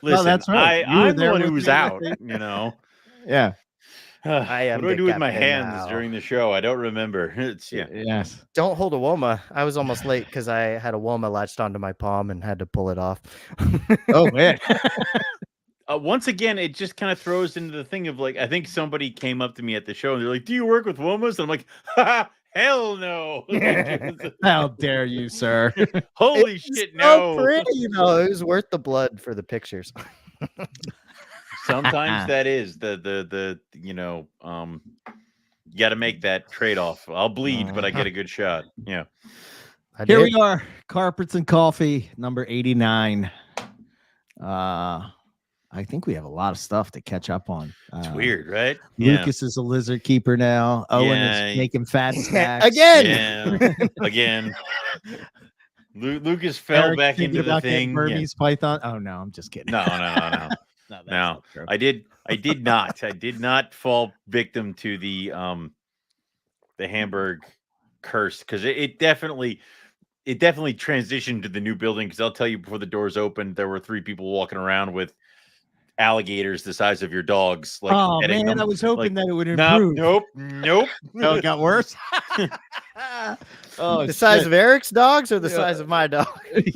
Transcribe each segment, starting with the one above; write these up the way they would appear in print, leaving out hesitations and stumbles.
Listen, that's right. You were I'm the there one with who was me, I out, think. you know. Yeah. I am What do I the do with my captain hands now. during the show? I don't remember. It's Yes. Don't hold a Woma. I was almost late because I had a Woma latched onto my palm and had to pull it off. Oh man. Once again, it just kind of throws into the thing of like, I think somebody came up to me at the show and they're like, "Do you work with Womas?" And I'm like, "Ha, hell no!" How dare you, sir? Holy shit, So no! pretty, though. It was worth the blood for the pictures. Sometimes that is the you got to make that trade off. I'll bleed, but I get a good shot. Yeah. Here we are, Carpets and Coffee, number 89. I think we have a lot of stuff to catch up on. It's weird, right? Lucas is a lizard keeper now. Owen is making fat snacks again. Yeah. Again. Lucas fell Eric back into the thing. Burmese python. Oh no, I'm just kidding. No. No, that's No, not true. I did not fall victim to the Hamburg curse, because it definitely transitioned to the new building, because I'll tell you, before the doors opened, there were 3 people walking around with alligators the size of your dogs. Like, oh man, them. I was hoping that it would No, improve. nope. No, it got worse. The size of Eric's dogs or the size of my dog?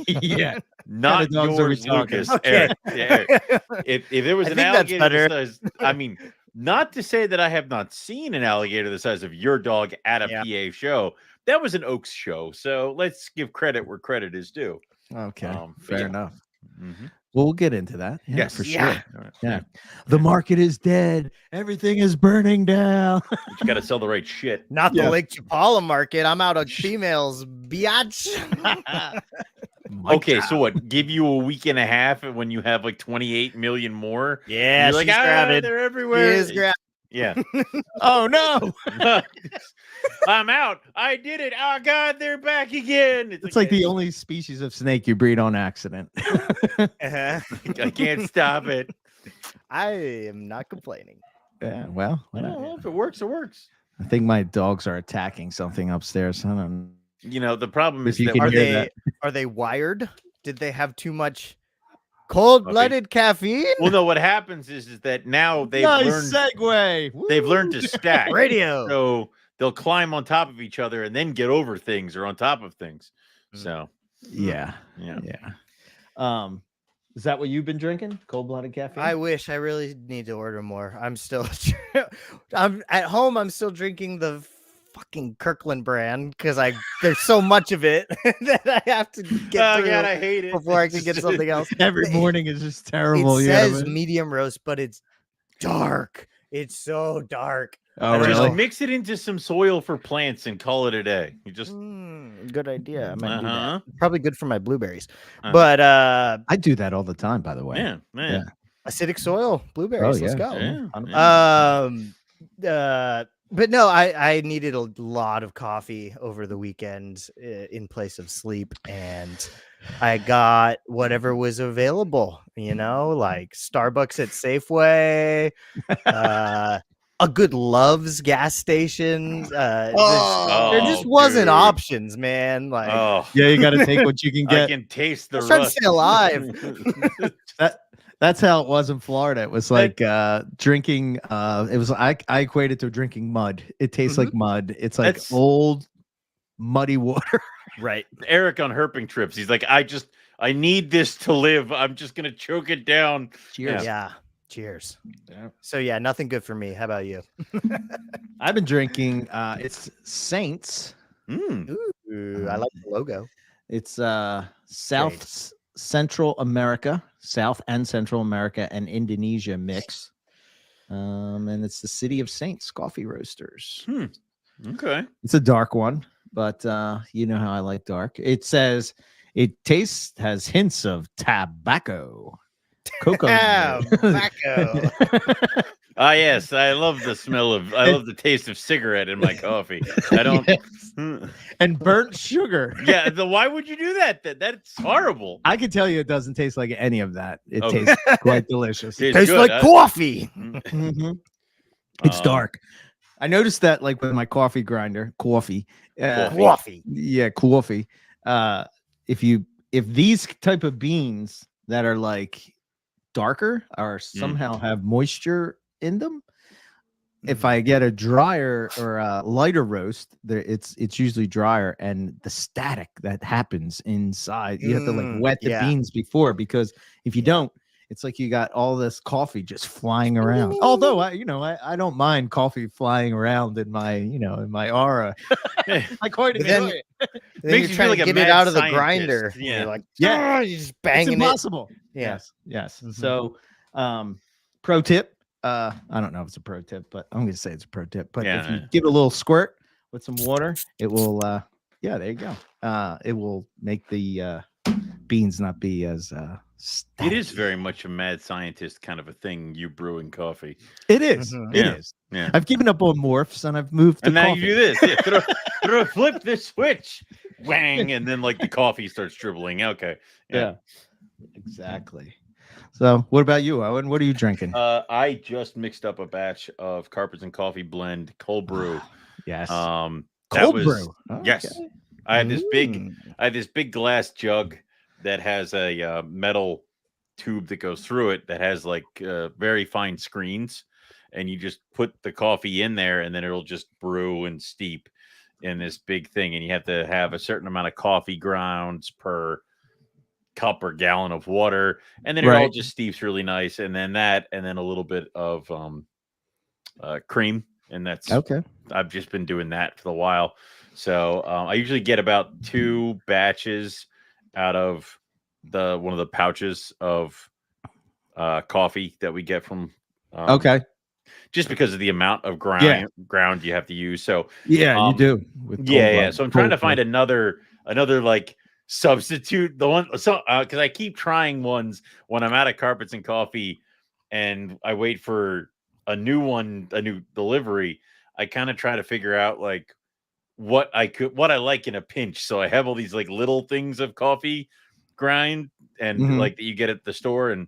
Yeah. Not dogs are we yours, talking? Lucas. Okay. Eric. If there was I an think that's alligator better. the size, I mean, not to say that I have not seen an alligator the size of your dog at a PA show. That was an Oaks show, so let's give credit where credit is due. Okay, fair enough. Mm-hmm. Well, we'll get into that. Yeah, Yes, for sure. Yeah. Yeah. The market is dead. Everything is burning down. You got to sell the right shit. Not the Lake Chapala market. I'm out of females, biatch. Okay, so what? Give you a week and a half when you have like 28 million more? Yeah, you're like, she's gravid. they're everywhere. She is gravid. Yeah. Oh no. I'm out. I did it. Oh God, they're back again. It's like the only species of snake you breed on accident. I can't stop it. I am not complaining. Yeah, well, if it works, it works. I think my dogs are attacking something upstairs. I don't know. You know, the problem is you that can hear that. Are they wired? Did they have too much cold-blooded caffeine? Well, no, what happens is that now they've learned segue. They've learned to stack Radio. So they'll climb on top of each other and then get over things or on top of things. So yeah. Is that what you've been drinking? Cold-blooded caffeine? I wish. I really need to order more. I'm still I'm at home. I'm still drinking the fucking Kirkland brand because there's so much of it that I have to get through. God, I hate it. Before I can get something else. Every morning is just terrible. It says medium roast, but it's dark. It's so dark. Oh, just really? mix it into some soil for plants and call it a day. You just good idea. I might do that. Probably good for my blueberries. But I do that all the time, by the way. Man. Acidic soil, blueberries. Let's go. But no, I needed a lot of coffee over the weekend in place of sleep, and I got whatever was available, like Starbucks at Safeway, a good Love's gas station. There just wasn't options, man. Like, you got to take what you can get. I can taste the I'm trying to stay alive. That's how it was in Florida. It was like drinking. It was I equated to drinking mud. It tastes like mud. It's like old muddy water. Right. Eric on herping trips. He's like, I need this to live. I'm just gonna choke it down. Cheers. Yeah. Cheers. Yeah. So yeah, nothing good for me. How about you? I've been drinking. It's Saints. Ooh, I like the logo. It's South Central America, South and Central America, and Indonesia mix. And it's the City of Saints Coffee Roasters. Okay. It's a dark one, but you know how I like dark. It says it has hints of tobacco. Cocoa. Tobacco. Yes, I love the taste of cigarette in my coffee. I don't and burnt sugar. Yeah, why would you do that? That's horrible. I can tell you it doesn't taste like any of that. It tastes quite delicious. It tastes like coffee. It's dark. I noticed that like with my coffee grinder, coffee. Yeah, coffee. If these type of beans that are like darker or somehow have moisture in them. If I get a drier or a lighter roast, it's usually drier, and the static that happens inside, you have to like wet the beans before, because if you don't, it's like you got all this coffee just flying around. Although I don't mind coffee flying around in my aura. I quite enjoy it. Then you're trying to get it out of the grinder. Yeah, you're like, you're just banging it's impossible. It. Yes. So, pro tip. I don't know if it's a pro tip, but I'm gonna say it's a pro tip. But if you give it a little squirt with some water, it will. There you go. It will make the beans not be as. It is very much a mad scientist kind of a thing. You brewing coffee. It is. It is. Yeah. I've given up on morphs and I've moved to and now coffee. you do this. Yeah, flip this switch, wang, and then like the coffee starts dribbling. Okay. Yeah. Exactly. So, what about you, Owen? What are you drinking? I just mixed up a batch of Carpets and Coffee blend cold brew. Yes. Cold brew. Yes. I had this big glass jug that has a metal tube that goes through it that has like very fine screens, and you just put the coffee in there, and then it'll just brew and steep in this big thing, and you have to have a certain amount of coffee grounds per cup or gallon of water, and then it all just steeps really nice, and then a little bit of cream, and that's okay. I've just been doing that for a while. So I usually get about 2 batches out of one of the pouches of coffee that we get from just because of the amount of ground you have to use. So you do with so I'm trying to find another like substitute, the one, so because I keep trying ones when I'm out of Carpets and Coffee and I wait for a new delivery. I kind of try to figure out like what I like in a pinch. So I have all these like little things of coffee grind and like that you get at the store, and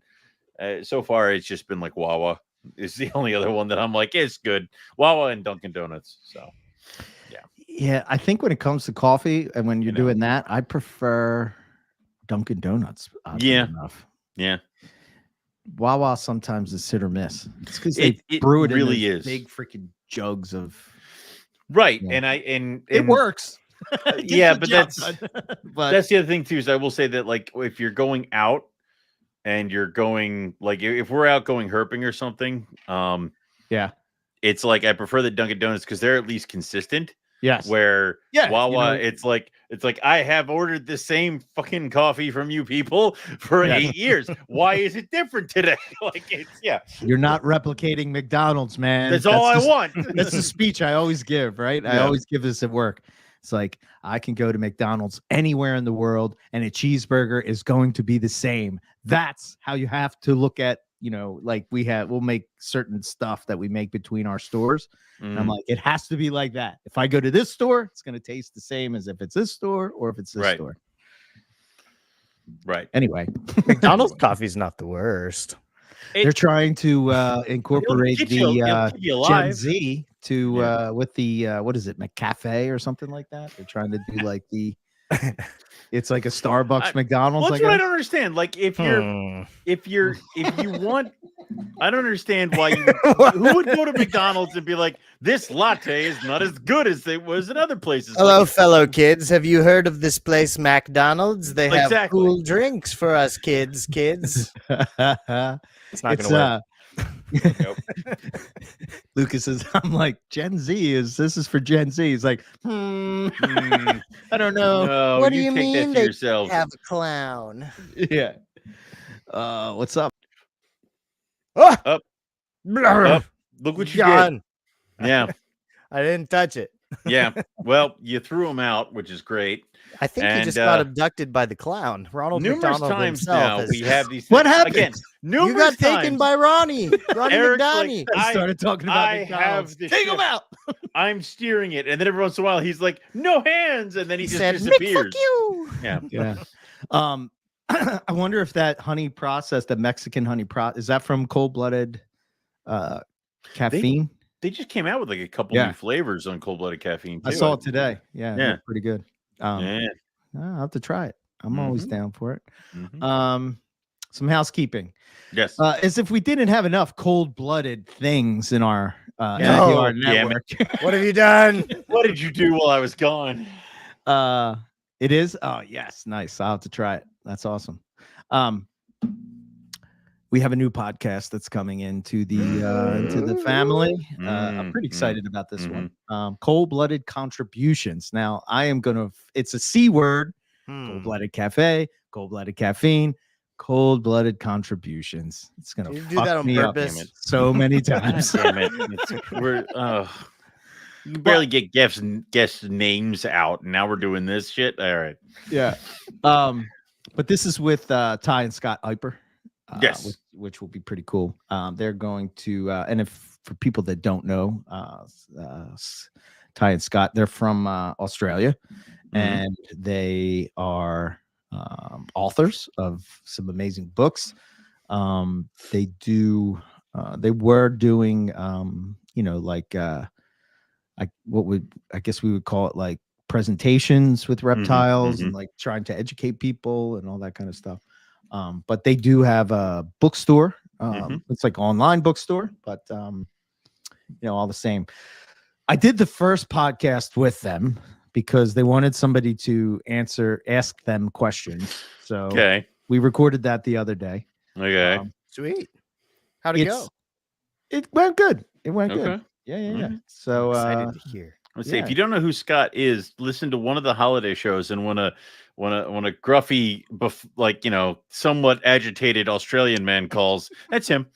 so far it's just been like Wawa is the only other one that I'm like, it's good. Wawa and Dunkin' Donuts. So yeah, I think when it comes to coffee and when you're doing that, I prefer Dunkin' Donuts. Enough. Yeah. Wawa sometimes is hit or miss. It's because they brew it really in big freaking jugs of. Right. Yeah. And it works. Yeah, but that's the other thing too, is I will say that like if you're going out and you're going like if we're out going herping or something, it's like I prefer the Dunkin' Donuts because they're at least consistent. Yes. Where Wawa, it's like I have ordered the same fucking coffee from you people for 8 years. Why is it different today? Like You're not replicating McDonald's, man. That's all I want. That's the speech I always give, right? Yeah. I always give this at work. It's like I can go to McDonald's anywhere in the world and a cheeseburger is going to be the same. That's how you have to look at, like we'll make certain stuff that we make between our stores. And I'm like, it has to be like that. If I go to this store, it's going to taste the same as if it's this store or if it's this store. Right. Anyway, McDonald's coffee is not the worst. They're trying to incorporate the Gen Z to with the what is it, McCafe or something like that. They're trying to do like the it's like a Starbucks McDonald's. That's what I don't understand. Like if you want, I don't understand why who would go to McDonald's and be like, this latte is not as good as it was in other places. Hello, fellow kids. Have you heard of this place, McDonald's? They have cool drinks for us kids. It's not going to work. Nope. Lucas says, I'm like, this is for Gen Z. He's like, I don't know. No, what do you mean they have a clown? Yeah. What's up? Up. Look what you did. Yeah. I didn't touch it. Yeah. Well, you threw him out, which is great. I think he just got abducted by the clown. Ronald numerous McDonald times now we have these. What happened? Again, you got taken by Ronnie McDonald. I started talking about McDonald's. Take him out. I'm steering it, and then every once in a while he's like, "No hands," and then he just said, disappears. Mick, fuck you. Yeah. I wonder if that honey process, the Mexican honey process, is that from Cold-Blooded Caffeine? They just came out with like a couple new flavors on Cold-Blooded Caffeine too. I saw it today. Yeah. Pretty good. I'll have to try it. I'm always down for it. some housekeeping. Yes. As if we didn't have enough cold-blooded things in our No. NPR Damn it. network. What have you done? What did you do while I was gone? It is. Oh yes, nice. I'll have to try it. That's awesome. We have a new podcast that's coming into the family. I'm pretty excited about this one. Cold-blooded contributions. Now I am gonna. It's a C word. Cold-blooded cafe. Cold-blooded caffeine. Cold-blooded contributions. It's gonna You do fuck that on me up purpose? so many times. Damn it. You can barely get guest names out. And now we're doing this shit. All right. Yeah. But this is with Ty and Scott Eiper. Yes. Which will be pretty cool. They're going to, and if for people that don't know, Ty and Scott, they're from Australia, and they are authors of some amazing books. They were doing, like, I guess we would call it like presentations with reptiles and like trying to educate people and all that kind of stuff. But they do have a bookstore. It's like online bookstore, but all the same. I did the first podcast with them because they wanted somebody to ask them questions. So we recorded that the other day. Okay. Sweet. How'd it go? It went good. It went good. Yeah. So excited to hear. Let's say if you don't know who Scott is, listen to one of the holiday shows, and when a gruffy, somewhat agitated Australian man calls, that's him.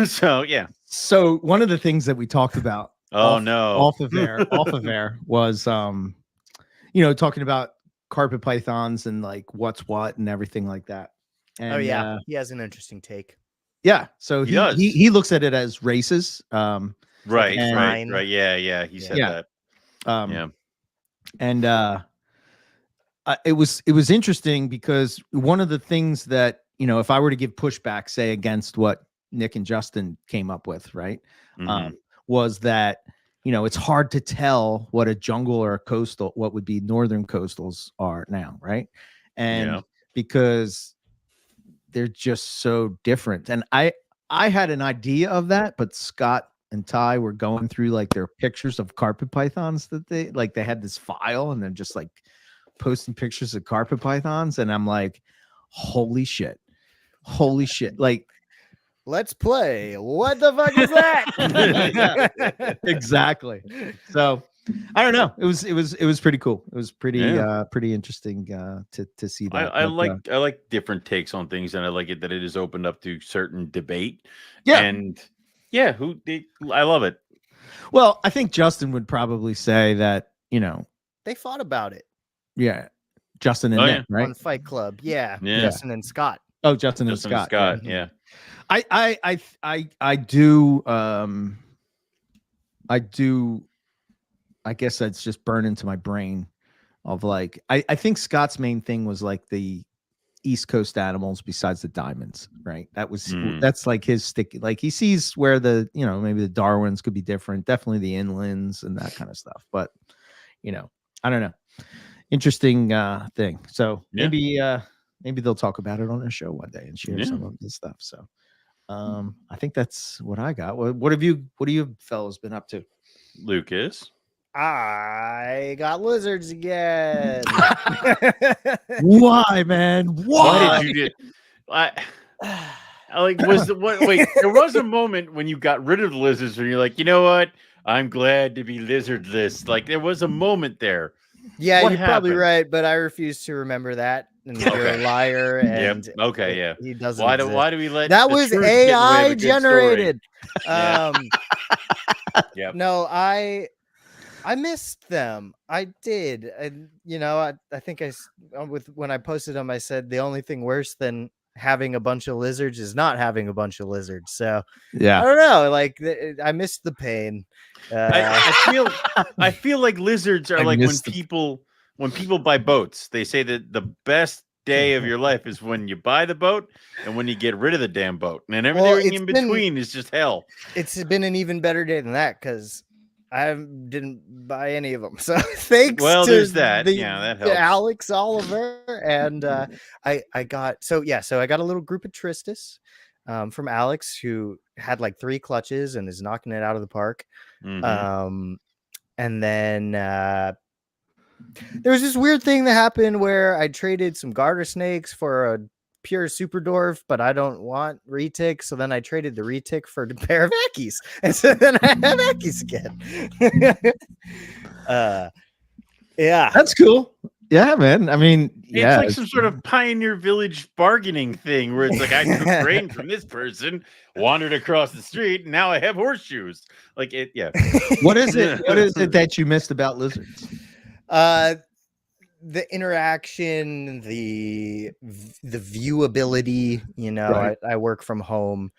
So yeah. So one of the things that we talked about off of air was talking about carpet pythons and like what's what and everything like that. And, he has an interesting take. Yeah, so he looks at it as races. Right. Yeah. He said that. And it was interesting because one of the things that if I were to give pushback, say against what Nick and Justin came up with, right, was that it's hard to tell what a jungle or a coastal, what would be northern coastals are now, right, and because they're just so different. And I had an idea of that, but Scott and Ty were going through like their pictures of carpet pythons that they had this file and then just like posting pictures of carpet pythons. And I'm like, holy shit. Like, let's play. What the fuck is that? Exactly. So I don't know. It was pretty cool. It was pretty interesting to see that. I like different takes on things, and I like it that it is opened up to certain debate. Yeah. And I love it. Well, I think Justin would probably say that, they fought about it. Yeah. Justin and Nick, right? On Fight Club. Yeah. Justin and Scott. Oh, Justin and Scott. Yeah. I do I guess that's just burned into my brain of like, I think Scott's main thing was like the East Coast animals besides the diamonds, right? That's like his stick. Like he sees where the, maybe the Darwins could be different, definitely the inlands and that kind of stuff. But, I don't know. Interesting thing. So maybe they'll talk about it on their show one day and share some of this stuff. So I think that's what I got. What have you fellas been up to? Lucas? I got lizards again. Why, man? Why did you get? Wait, there was a moment when you got rid of the lizards where you're like, you know what? I'm glad to be lizardless. Like there was a moment there. Yeah, you're probably right, but I refuse to remember that. And you're a liar. And he doesn't. Why do we let that was AI generated? No, I missed them. I did. And I think when I posted them, I said the only thing worse than having a bunch of lizards is not having a bunch of lizards. So I don't know. Like I missed the pain. I feel like lizards are like when people buy boats, they say that the best day of your life is when you buy the boat and when you get rid of the damn boat, and everything in between is just hell. It's been an even better day than that because I didn't buy any of them. So thanks Well, to there's that. Yeah, that to helps. Alex Oliver. And I got so I got a little group of Tristis from Alex, who had like 3 clutches and is knocking it out of the park. Mhm. And then there was this weird thing that happened where I traded some garter snakes for a pure super dwarf, but I don't want retic. So then I traded the retic for a pair of Ackies. And so then I have Ackies again. Yeah. That's cool. Yeah, man. I mean, It's yeah. like some sort of Pioneer Village bargaining thing where it's like I took grain from this person, wandered across the street, and now I have horseshoes. Like it, yeah. What is it? What is it that you missed about lizards? The interaction, the viewability, you know, Right. I work from home.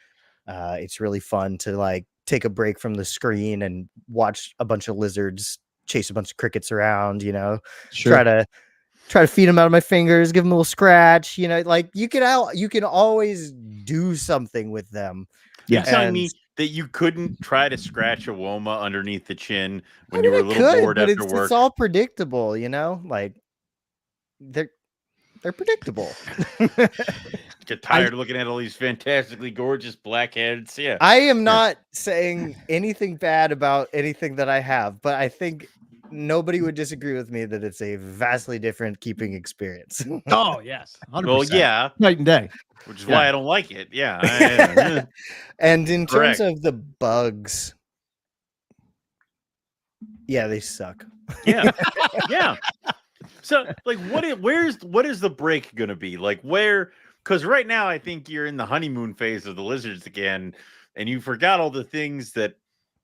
It's really fun to like take a break from the screen and watch a bunch of lizards chase a bunch of crickets around, you know, Sure. try to feed them out of my fingers, give them a little scratch, you know, like you can always do something with them. You're Yeah. telling me that you couldn't try to scratch a Woma underneath the chin when you were I a little could, bored but after it's work? all predictable, you know, like they're predictable. Get tired of looking at all these fantastically gorgeous blackheads. Yeah. I am not saying anything bad about anything that I have, but I think nobody would disagree with me that it's a vastly different keeping experience. Oh yes. 100%. Well, yeah, Night and day. which is Yeah. why I don't like it. Yeah. And in Correct. terms of the bugs, yeah, they suck. Yeah. Yeah. So, like, what is the break gonna be? Like, where? Because right now, I think you're in the honeymoon phase of the lizards again, and you forgot all the things that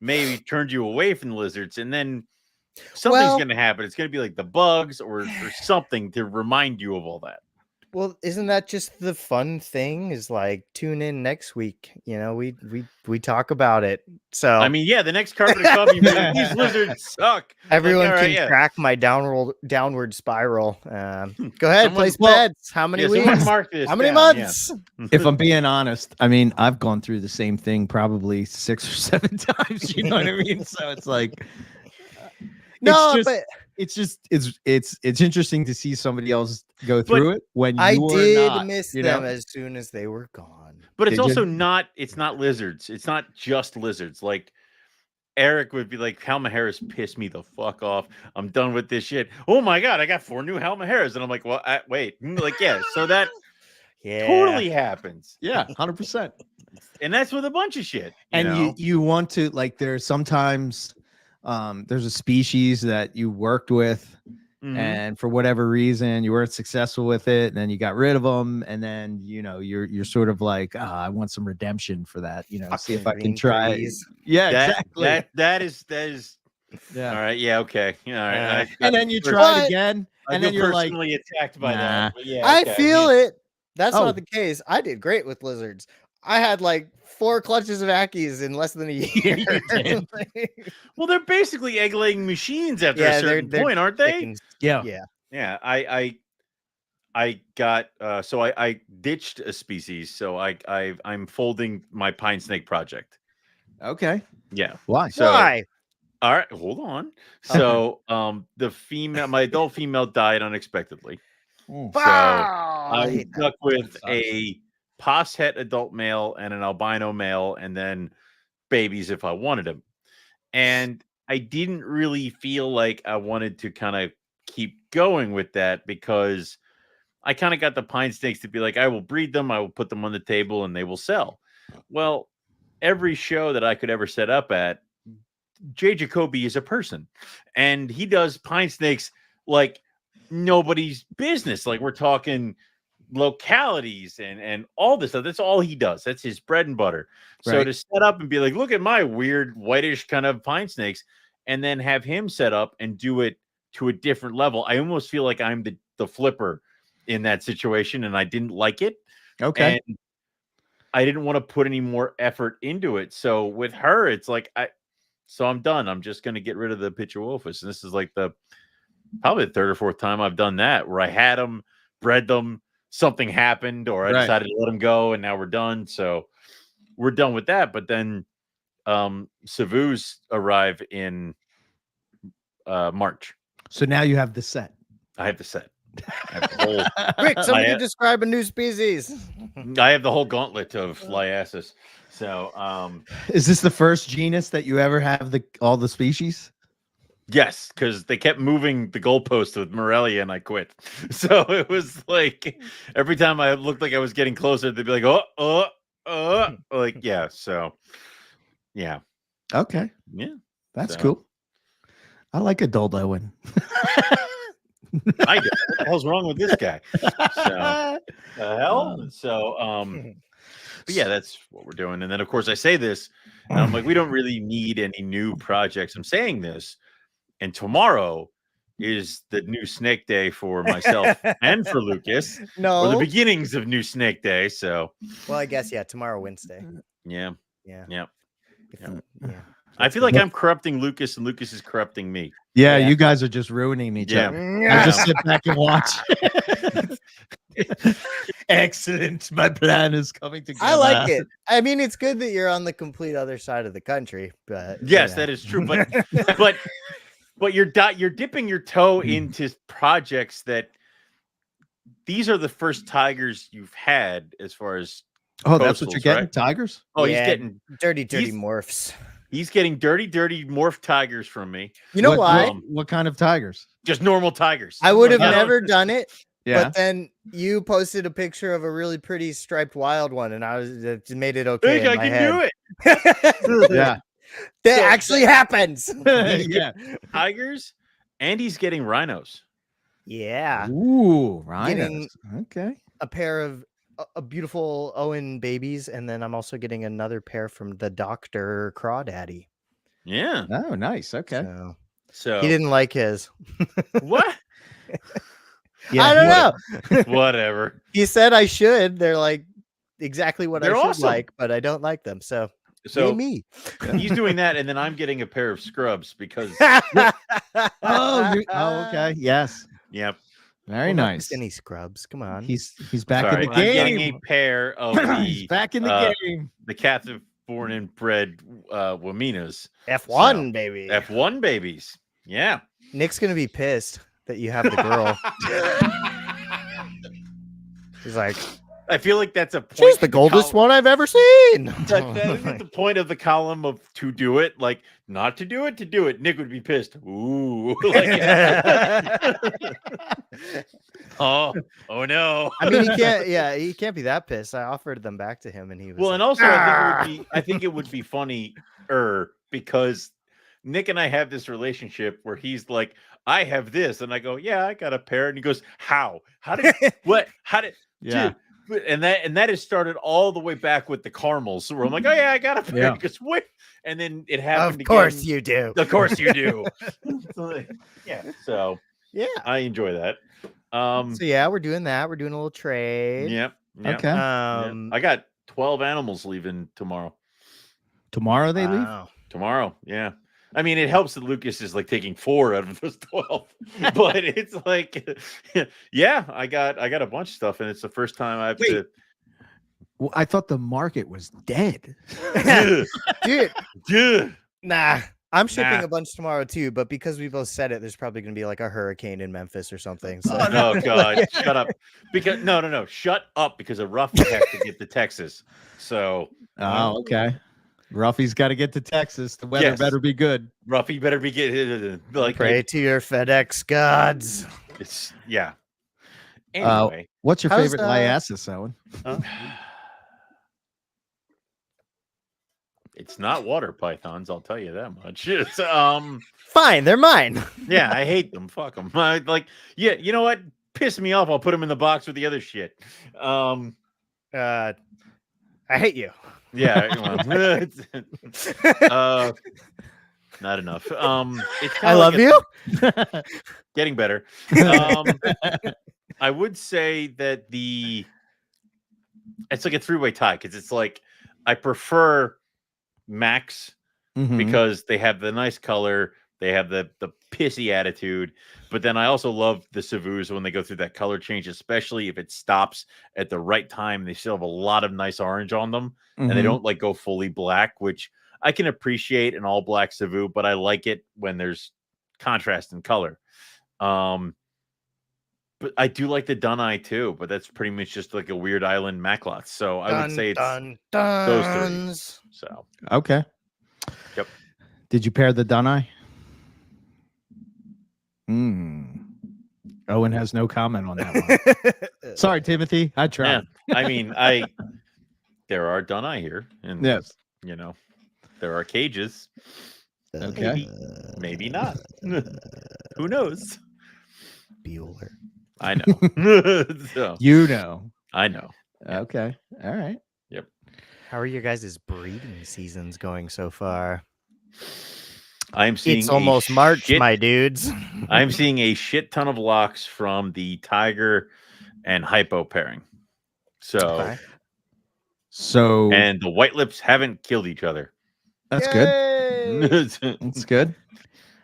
maybe turned you away from the lizards, and then something's Well- gonna happen. It's gonna be like the bugs or something to remind you of all that. Well, isn't that just the fun thing? Is like tune in next week. You know, we talk about it. So I mean, yeah, the next carpet of coffee, these lizards suck. everyone all right, can yeah. track my downward spiral. Go ahead, Someone- place bets. How many Yeah, someone weeks? mark this How many down, yeah. months? If I'm being honest, I mean, I've gone through the same thing probably 6 or 7 times. You know what I mean? So it's like, No, it's just, but it's interesting to see somebody else go through it when I you're did not, miss you them know? as soon as they were gone. But it's Did you? also not. It's not lizards. It's not just lizards. Like Eric would be like, Halmaharas pissed me the fuck off. I'm done with this shit. Oh my god, I got 4 new Halmaharas, and I'm like, well, wait, like, yeah. So that Yeah, totally happens, Yeah, 100%. and that's with a bunch of shit. And know? you want to, like, there's sometimes there's a species that you worked with, Mhm. and for whatever reason you weren't successful with it, and then you got rid of them, and then you know you're sort of like, I want some redemption for that, you know, see if I can Green try. trees. Yeah, that, exactly. that is Yeah. all right. Yeah, okay. All right. And then you I try it But- again, I and feel then you're like, personally attacked by nah. that. But yeah, I okay, feel yeah. it. That's Oh. not the case. I did great with lizards. I had like 4 clutches of Ackies in less than a year. You did. Well, they're basically egg-laying machines after a Yeah, certain they're point, aren't they? chickens. yeah. Yeah. Yeah, I got so I ditched a species, so I'm folding my pine snake project. Okay. Yeah. Why? So Why? all right, hold on. So the female, my adult female died unexpectedly. Mm. So I I'm hate that. stuck with sucks. a poshet adult male and an albino male, and then babies if I wanted them. And I didn't really feel like I wanted to kind of keep going with that because I kind of got the pine snakes to be like, I will breed them, I will put them on the table, and they will sell. Well, every show that I could ever set up at, Jay Jacoby is a person, and he does pine snakes like nobody's business. Like we're talking localities and all this stuff. That's all he does. That's his bread and butter. So Right. to set up and be like, look at my weird whitish kind of pine snakes, and then have him set up and do it to a different level, I almost feel like I'm the flipper in that situation, and I didn't like it. Okay. And I didn't want to put any more effort into it. So with her, it's like so I'm done. I'm just going to get rid of the Pituophis. And this is like probably the 3rd or 4th time I've done that, where I had them, bred them, something happened, or I Right. decided to let them go, and now we're done. So we're done with that. But then Savus arrive in March. So now you have the set. I have the set. I have the whole, Quick, somebody I- describe a new species. I have the whole gauntlet of Liasis. So Is this the first genus that you ever have all the species? yes, because they kept moving the goalpost with Morelia and I quit. So it was like every time I looked like I was getting closer, they'd be like, like, yeah. So yeah. Okay. Yeah. That's So- cool. I like adult Owen. I do. What the hell's wrong with this guy? So the hell? So but yeah, that's what we're doing. And then of course I say this, and I'm like, we don't really need any new projects. I'm saying this, and tomorrow is the new Snake Day for myself and for Lucas, or the No. beginnings of new Snake Day. So Well, I guess tomorrow Wednesday. yeah, Yeah. yeah. If- Yeah. yeah. I feel like I'm corrupting Lucas, and Lucas is corrupting me. Yeah, Yeah. you guys are just ruining each Yeah. other. I just sit back and watch. Excellent. My plan is coming together. I like it. I mean, it's good that you're on the complete other side of the country, but Yes, that is true. But but you're dipping your toe into projects that these are the first tigers you've had as far as Oh, that's what you're coastals, getting? right? Tigers? Oh, Yeah. he's dirty he's- morphs. getting dirty morph tigers from me. You know why? What kind of tigers? Just normal tigers. I would have Like, I don't- never done it, Yeah. but then you posted a picture of a really pretty striped wild one, and it made it okay. Think in I my can head. do it. Yeah. That So- actually happens. Yeah. Tigers, and he's getting rhinos. Yeah. Ooh, right. Getting- Okay. A pair of a beautiful Owen babies, and then I'm also getting another pair from the Dr. Crawdaddy. Yeah. Oh, nice. Okay. So So he didn't like his. what? Yeah. I don't know. Whatever. He said I should. They're like exactly what They're I should awesome. like, but I don't like them. So, So yay me. he's doing that, and then I'm getting a pair of scrubs because Oh, okay. Yes. yep. Very Well, not nice. Any scrubs? Come on. He's back Sorry, in the I'm getting game. a pair of He's the back in the game. captive born and bred Waminas. F1 baby. F1 babies. Yeah. Nick's gonna be pissed that you have the girl. He's like, I feel like that's a point. she's the in coldest column- one I've ever seen. That isn't the point of the column of to do it, like not to do it, to do it. Nick would be pissed. Ooh. Like, oh no. I mean, he can't. Yeah, he can't be that pissed. I offered them back to him, and he was. Well, like, and also I think it would be funny because Nick and I have this relationship where he's like, I have this, and I go, yeah, I got a pair, and he goes, how did what? How did Yeah. dude, and that has started all the way back with the caramels. So where I'm like, oh yeah, I got a pair. Yeah. He goes, what? And then it happened. of course again. you do. Of course you do. Yeah. So Yeah. I enjoy that. So yeah, we're doing that. We're doing a little trade. Yep. Yep. Okay. Yeah. Um. I got 12 animals leaving tomorrow. Tomorrow they leave? wow. Tomorrow, yeah. I mean, it helps that Lucas is like taking 4 out of those 12, but it's like, yeah, I got a bunch of stuff, and it's the first time I've Wait. Well, I thought the market was dead. Dude, Dude. nah. I'm shipping Nah. a bunch tomorrow too, but because we both said it, there's probably gonna be like a hurricane in Memphis or something. So Oh God, shut up! Because no, shut up! Because a Ruffy has to get to Texas, so Oh, okay. Ruffy's got to get to Texas. The weather Yes. better be good. Ruffy better be getting like pray to your FedEx gods. it's yeah. Anyway, What's your How's, favorite Liasis, Owen? it's not water pythons. I'll tell you that much. It's Fine, they're mine. yeah, I hate them. Fuck them. Like, yeah, you know what? Piss me off. I'll put them in the box with the other shit. I hate you. Yeah. Well, not enough. It's I love you. Getting better. I would say that it's like a 3-way tie because it's like I prefer Max Mhm. because they have the nice color, they have the pissy attitude, but then I also love the Savus when they go through that color change, especially if it stops at the right time. They still have a lot of nice orange on them, and they Mhm. don't like go fully black, which I can appreciate an all black Savu, but I like it when there's contrast in color. But I do like the Dunai too, but that's pretty much just like a weird island Macklot. So I would say it's those three. So Okay. Yep. Did you pair the Dunai? Owen has no comment on that one. Sorry, Timothy. I tried. Yeah. I mean, there are Dunai here, and Yes. you know, there are cages. Okay. Maybe not. Who knows? Bueller. I know. So, You know. I know. Okay. All right. Yep. How are your guys' breeding seasons going so far? I'm seeing It's almost March, my dudes. I'm seeing a shit ton of locks from the Tiger and Hypo pairing. So, and the White Lips haven't killed each other. That's good. That's good.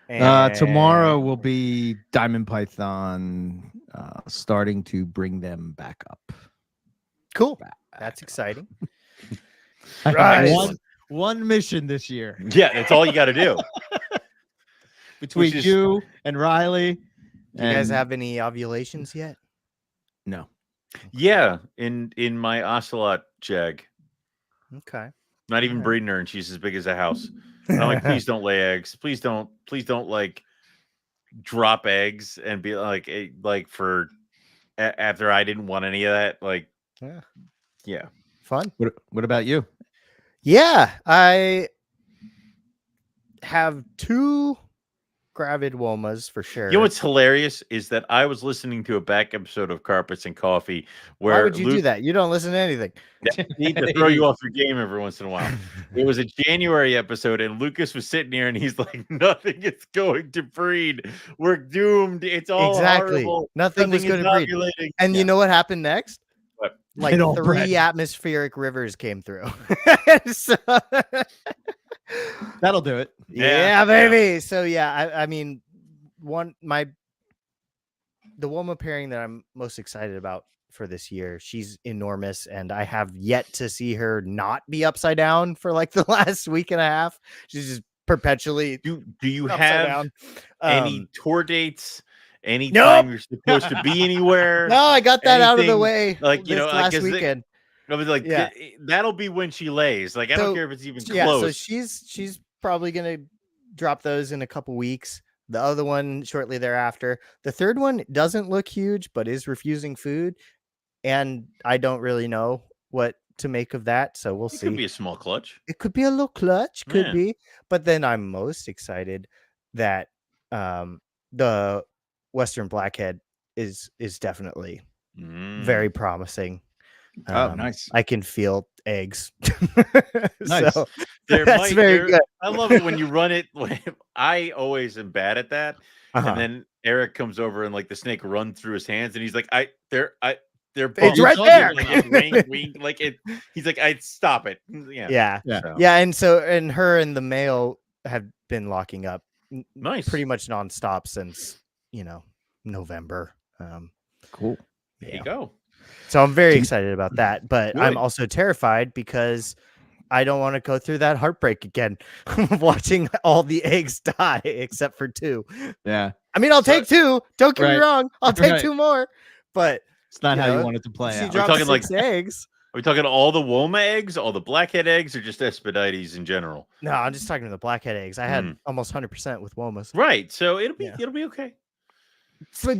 Tomorrow will be Diamond Python starting to bring them back up. Cool. That's exciting. Right. One mission this year. Yeah, that's all you got to do. Between you and Riley. Do you guys have any ovulations yet? No. Yeah, in my ocelot jag. Okay. Not even breeding her, and she's as big as a house. And I'm like, please don't lay eggs. Please don't like drop eggs and be like for after I didn't want any of that. Like, yeah. Fun. What about you? Yeah, I have 2 gravid womas for sure. You know what's hilarious is that I was listening to a back episode of Carpets and Coffee where why would you do that? You don't listen to anything. I need to throw you off your game every once in a while. It was a January episode, and Lucas was sitting here, and he's like, "Nothing is going to breed. We're doomed. It's all horrible. Nothing was going to breed." And you know what happened next? What? Like 3 atmospheric rivers came through. So... That'll do it. Yeah, baby. Yeah. So yeah, I mean, the Woma pairing that I'm most excited about for this year, she's enormous, and I have yet to see her not be upside down for like the last week and a half. She's just perpetually. Do you have any tour dates? Anytime nope. You're supposed to be anywhere? No, I got that out of the way. Like last weekend. That'll be when she lays. Like I don't care if it's even close. So she's probably gonna drop those in a couple weeks. The other one shortly thereafter. The third one doesn't look huge, but is refusing food, and I don't really know what to make of that. So we'll see. It could be a small clutch. It could be a little clutch. Could be. But then I'm most excited that the Western Blackhead is definitely very promising. Oh, nice. I can feel eggs. Nice. So that's very good. I love it when you run it. I always am bad at that. And then Eric comes over and like the snake runs through his hands and he's like, they're it's right there. He's like, I'd stop it. Yeah. And her and the male have been locking up pretty much nonstop since November. Cool. There you go. So I'm very excited about that, but I'm also terrified because I don't want to go through that heartbreak again watching all the eggs die except for 2. Yeah. I mean, I'll take 2. Don't get me wrong. I'll take 2 more, but it's not how you want it to play out. We're talking 6 eggs. Are we talking all the Woma eggs, all the blackhead eggs, or just Expedites in general? No, I'm just talking the blackhead eggs. I had almost 100% with Womas. Right. So it'll be okay. But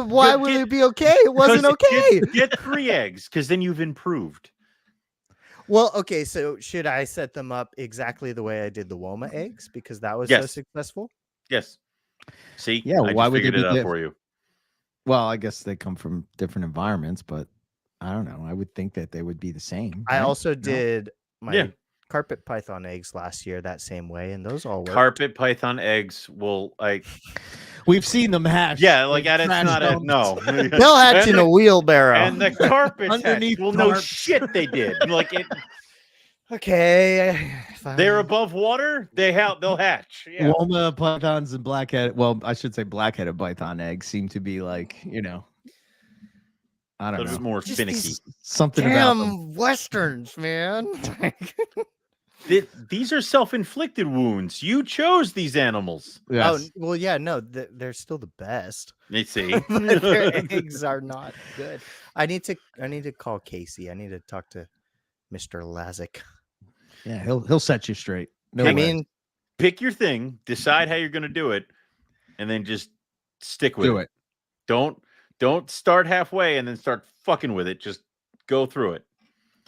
why would it be okay? It wasn't okay. Get 3 eggs because then you've improved. Well, okay. So should I set them up exactly the way I did the Woma eggs because that was so successful? Yes. See, yeah. Why would they be it out for you? Well, I guess they come from different environments, but I don't know. I would think that they would be the same. I also did my carpet python eggs last year that same way, and those all worked. Carpet python eggs will We've seen them hatch. Yeah, like that's not no. They'll hatch in a wheelbarrow. And the carpets underneath. Well, no shit, they did. Like it. Okay, fine. They're above water. They'll hatch. Yeah. Woma pythons and blackhead. Well, I should say black-headed python eggs seem to be like I don't know. More finicky. Something about them. Westerns, man. These are self-inflicted wounds. You chose these animals. Oh well, yeah, no, they're still the best. You see, But their eggs are not good. I need to call Casey. I need to talk to Mr. Lazick. Yeah, he'll set you straight. No I way. mean, pick your thing, decide how you're going to do it, and then just stick with do it. it. Don't start halfway and then start fucking with it. Just go through it.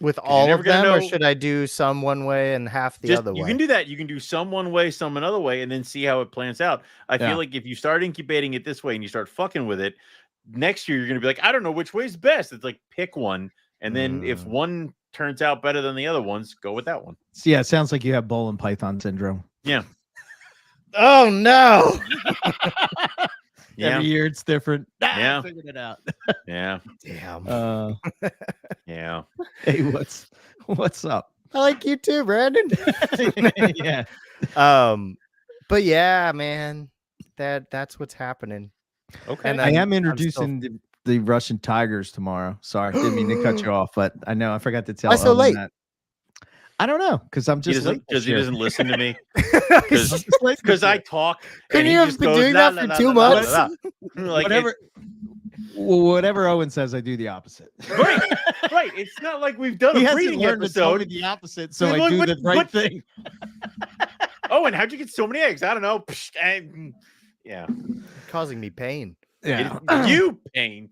with 'Cause you're all never of gonna them, or know- should I do some one way and half the Just other you way? can do that. You can do some one way, some another way, and then see how it plans out. I Yeah. feel like if you start incubating it this way and you start fucking with it, next year you're gonna be like, I don't know which way's best. It's like pick one, and then if one turns out better than the other ones, go with that one. So, yeah, it sounds like you have bull and python syndrome. Yeah. Oh no! Yeah. Every year it's different. Yeah. I figured it out. Yeah. Damn. Yeah. Hey, what's up? I like you too, Brandon. Yeah. But yeah, man, that's what's happening. Okay. And I am I'm still- introducing the Russian Tigers tomorrow. Sorry, didn't mean to cut you off, but I know I forgot to tell. Why so Ellen late? that. I don't know, because I'm He just doesn't because he doesn't listen to me. Because Because I talk. Couldn't and he you have just been goes, doing "La, that la, for la, 2 la, la, la, months?" la." Like whatever Owen says, I do the opposite. right, right. It's not like we've done He a hasn't breeding learned to tell me episode. the opposite, so Like, I do what- the right what- thing. Oh, and how'd you get so many eggs? I don't know. Yeah. Causing me pain. You pain.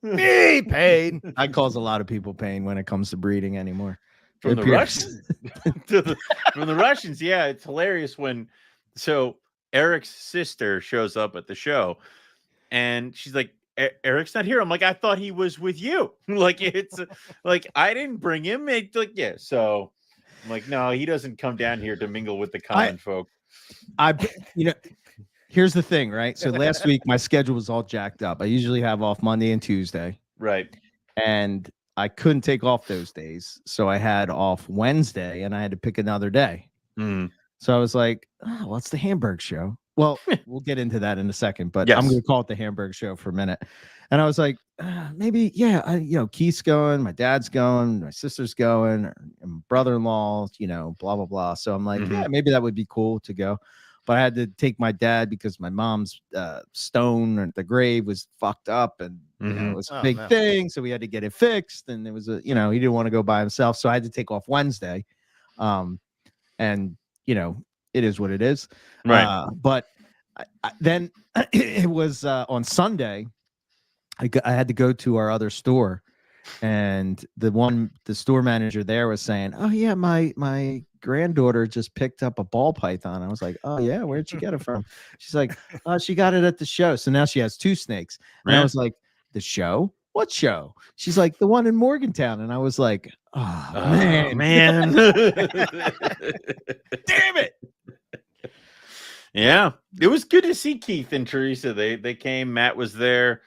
Me pain. I cause a lot of people pain when it comes to breeding anymore. From It the appears. Russians. From the Russians, yeah, it's hilarious when Eric's sister shows up at the show and she's like, Eric's not here. I'm like, I thought he was with you. Like, it's like I didn't bring him. It's like, yeah. So I'm like, no, he doesn't come down here to mingle with the common folk. Here's the thing, right? So last week my schedule was all jacked up. I usually have off Monday and Tuesday, Right. and I couldn't take off those days. So I had off Wednesday and I had to pick another day. Mm. So I was like, oh, well, it's the Hamburg show. Well, we'll get into that in a second, but Yes. I'm going to call it the Hamburg show for a minute. And I was like, maybe, yeah, Keith's going, my dad's going, my sister's going, and my brother-in-law, blah, blah, blah. So I'm like, yeah, maybe that would be cool to go. But I had to take my dad because my mom's stone at the grave was fucked up, and it was a big thing. So we had to get it fixed, and it was he didn't want to go by himself, so I had to take off Wednesday. And it is what it is. Right. But then it was on Sunday. I had to go to our other store, and the store manager there was saying, "Oh yeah, my granddaughter just picked up a ball python." I was like, "Oh yeah, where'd she get it from?" She's like, "Oh, she got it at the show." So now she has 2 snakes. And I was like, "The show? What show?" She's like, "The one in Morgantown." And I was like, "Oh, man. Damn it." Yeah, it was good to see Keith and Teresa. They came. Matt was there.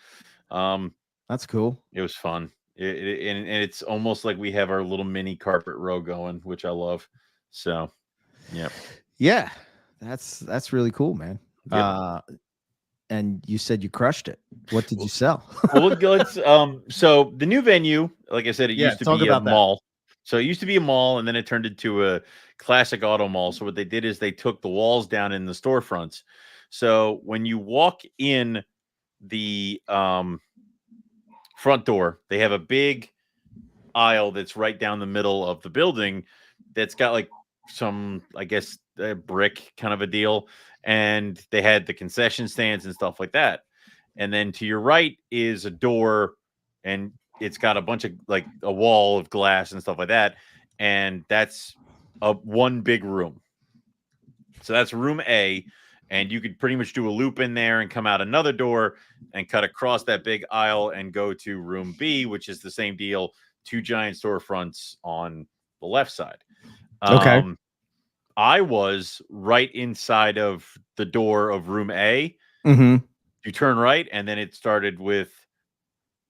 That's cool. It was fun. And it's almost like we have our little mini carpet row going, which I love. So, Yeah, that's really cool, man. Yep. And you said you crushed it. What did you sell? Well, let's so the new venue, like I said, it used to be a mall. So it used to be a mall, and then it turned into a classic auto mall. So what they did is they took the walls down in the storefronts. So when you walk in the front door, they have a big aisle that's right down the middle of the building that's got like some, I guess, brick kind of a deal. And they had the concession stands and stuff like that. And then to your right is a door, and it's got a bunch of like a wall of glass and stuff like that. And that's one big room. So that's room A. And you could pretty much do a loop in there and come out another door and cut across that big aisle and go to room B, which is the same deal. 2 giant storefronts on the left side. Okay. I was right inside of the door of room A. Mm-hmm. You turn right, and then it started with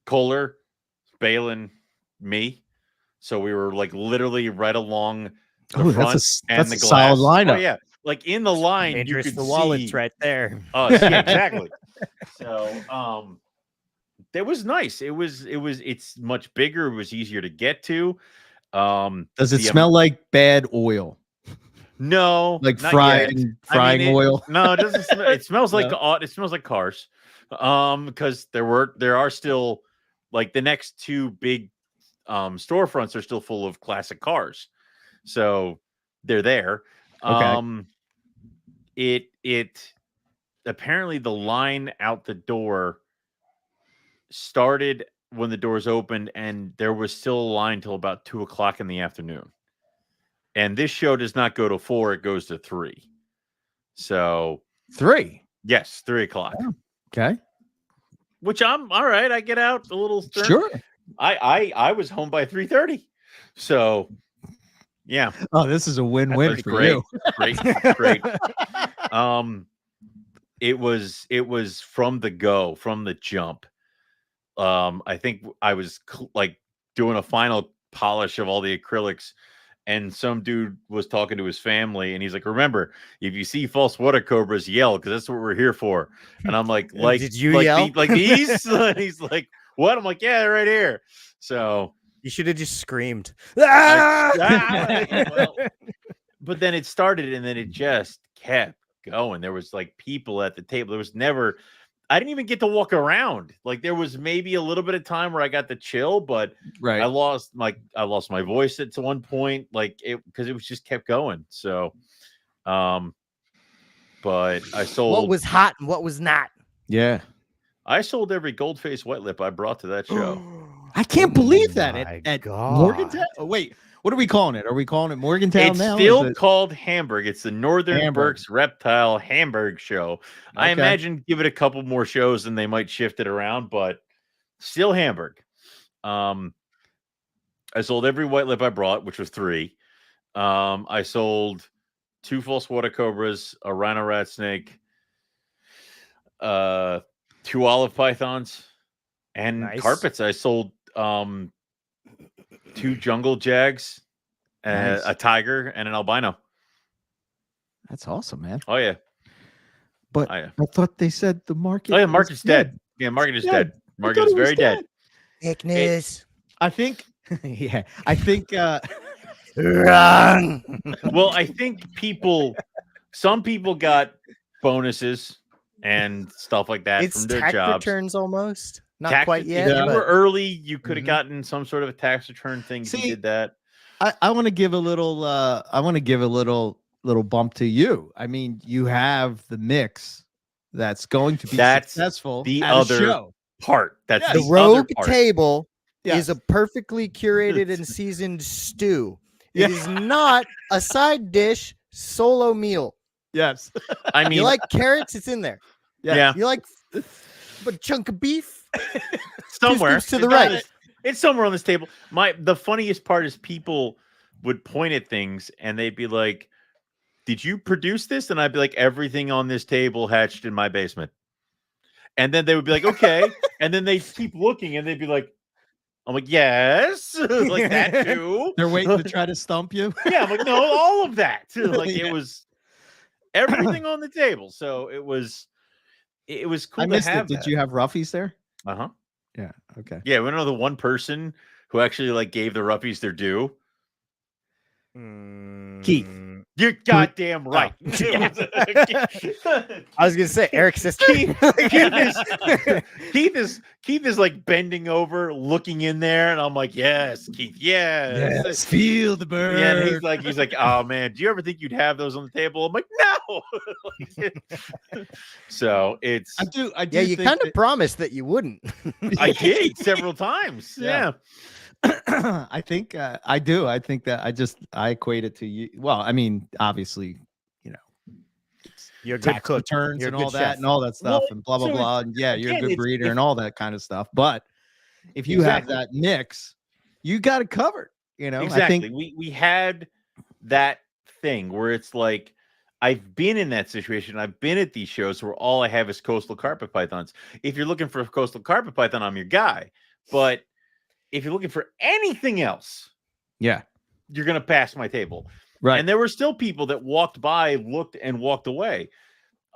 Kohler, Balin, me. So we were like literally right along the front and the a glass. solid lineup. Oh yeah, like in the line, you Dangerous, could the wallets see right there. us. Yeah, exactly. So that was nice. It's much bigger. It was easier to get to. Does it smell like bad oil? No, like not frying yet. frying oil. No, it doesn't. It smells like No? it smells like cars. Because there are still like the next two big storefronts are still full of classic cars, so they're there. Okay. It apparently the line out the door started when the doors opened, and there was still a line till about 2 o'clock in the afternoon. And this show does not go to 4; it goes to 3. So 3. yes, 3 o'clock. Oh, okay. Which I'm all right. I get out a little stern. Sure. I was home by 3:30. So yeah. Oh, this is a win-win That's for great. you. Great. It was from the jump. I think I was like doing a final polish of all the acrylics, and some dude was talking to his family, and he's like, "Remember, if you see false water cobras, yell, because that's what we're here for." And I'm like, Did you yell? like these? And he's like, "What?" I'm like, "Yeah, they're right here." So You should have just screamed. well, but then it started, and then it just kept going. There was like people at the table. There was never. I didn't even get to walk around. Like there was maybe a little bit of time where I got to chill, but Right. I lost my voice at one point, like it because it was just kept going. So, but I sold What was hot and what was not? Yeah. I sold every gold-faced white lip I brought to that show. I can't believe that my at God. Morgantown. Oh, wait, what are we calling it? Are we calling it Morgantown It's now? still Is it- called Hamburg. It's the Northern Hamburg. Berks Reptile Hamburg show. I Okay. imagine give it a couple more shows and they might shift it around, but still Hamburg. I sold every white lip I brought, which was 3. I sold 2 false water cobras, a rhino rat snake, 2 olive pythons, and Nice. carpets. I sold 2 jungle jags, Nice. a tiger, and an albino. That's awesome, man. Oh yeah. But Oh, yeah. I thought they said the market. Oh yeah, was market's dead. Yeah, market is Dead. dead. Market is very dead. Thickness. I think. Yeah, I think. Run. Well, I think some people got bonuses and stuff like that It's from their tax jobs. returns almost. Not Tax- quite yet. If you but- were early, you could have Mhm. gotten some sort of a tax return thing if See, you did that. I want to give a little. I want to give a little bump to you. I mean, you have the mix that's going to be That's successful. the at other a show. Part. That's Yes. the the other rogue part. table Yes. is a perfectly curated and seasoned stew. Yeah. It is not a side dish solo meal. Yes. I mean, You like carrots? It's in there. yeah, You like a chunk of beef? somewhere scoops to the It's on right. this- It's somewhere on this table. The funniest part is people would point at things and they'd be like, "Did you produce this?" And I'd be like, "Everything on this table hatched in my basement." And then they would be like, "Okay," and then they keep looking and they'd be like, "I'm like, yes, like that too." They're waiting to try to stump you. Yeah, I'm like, "No, all of that." Like Yeah. it was everything on the table. So it was cool I to missed it. have Did that. you have roughies there? Uh-huh. Yeah. Okay. Yeah, we know the one person who actually like gave the roughies their due. Keith. You're goddamn right. I was gonna say Eric's sister. Keith is like bending over, looking in there, and I'm like, "Yes, Keith, yes." Feel the burn. Yeah, and he's like, "Oh man, do you ever think you'd have those on the table?" I'm like, "No." So it's I do. Yeah, you think kind of that- promised that you wouldn't. I did several times. Yeah. Yeah. I think I do. I think that I equate it to you. Well, I mean, obviously, You're a good tax cook. returns You're a and good all that chef. and all that stuff Well, and blah blah so blah. And yeah, you're a again, good it's- breeder if- and all that kind of stuff. But if you Exactly. have that mix, you got it covered. You know, Exactly. I think We had that thing where it's like I've been in that situation. I've been at these shows where all I have is coastal carpet pythons. If you're looking for a coastal carpet python, I'm your guy. But if you're looking for anything else, yeah, you're gonna pass my table. right. And there were still people that walked by, looked, and walked away.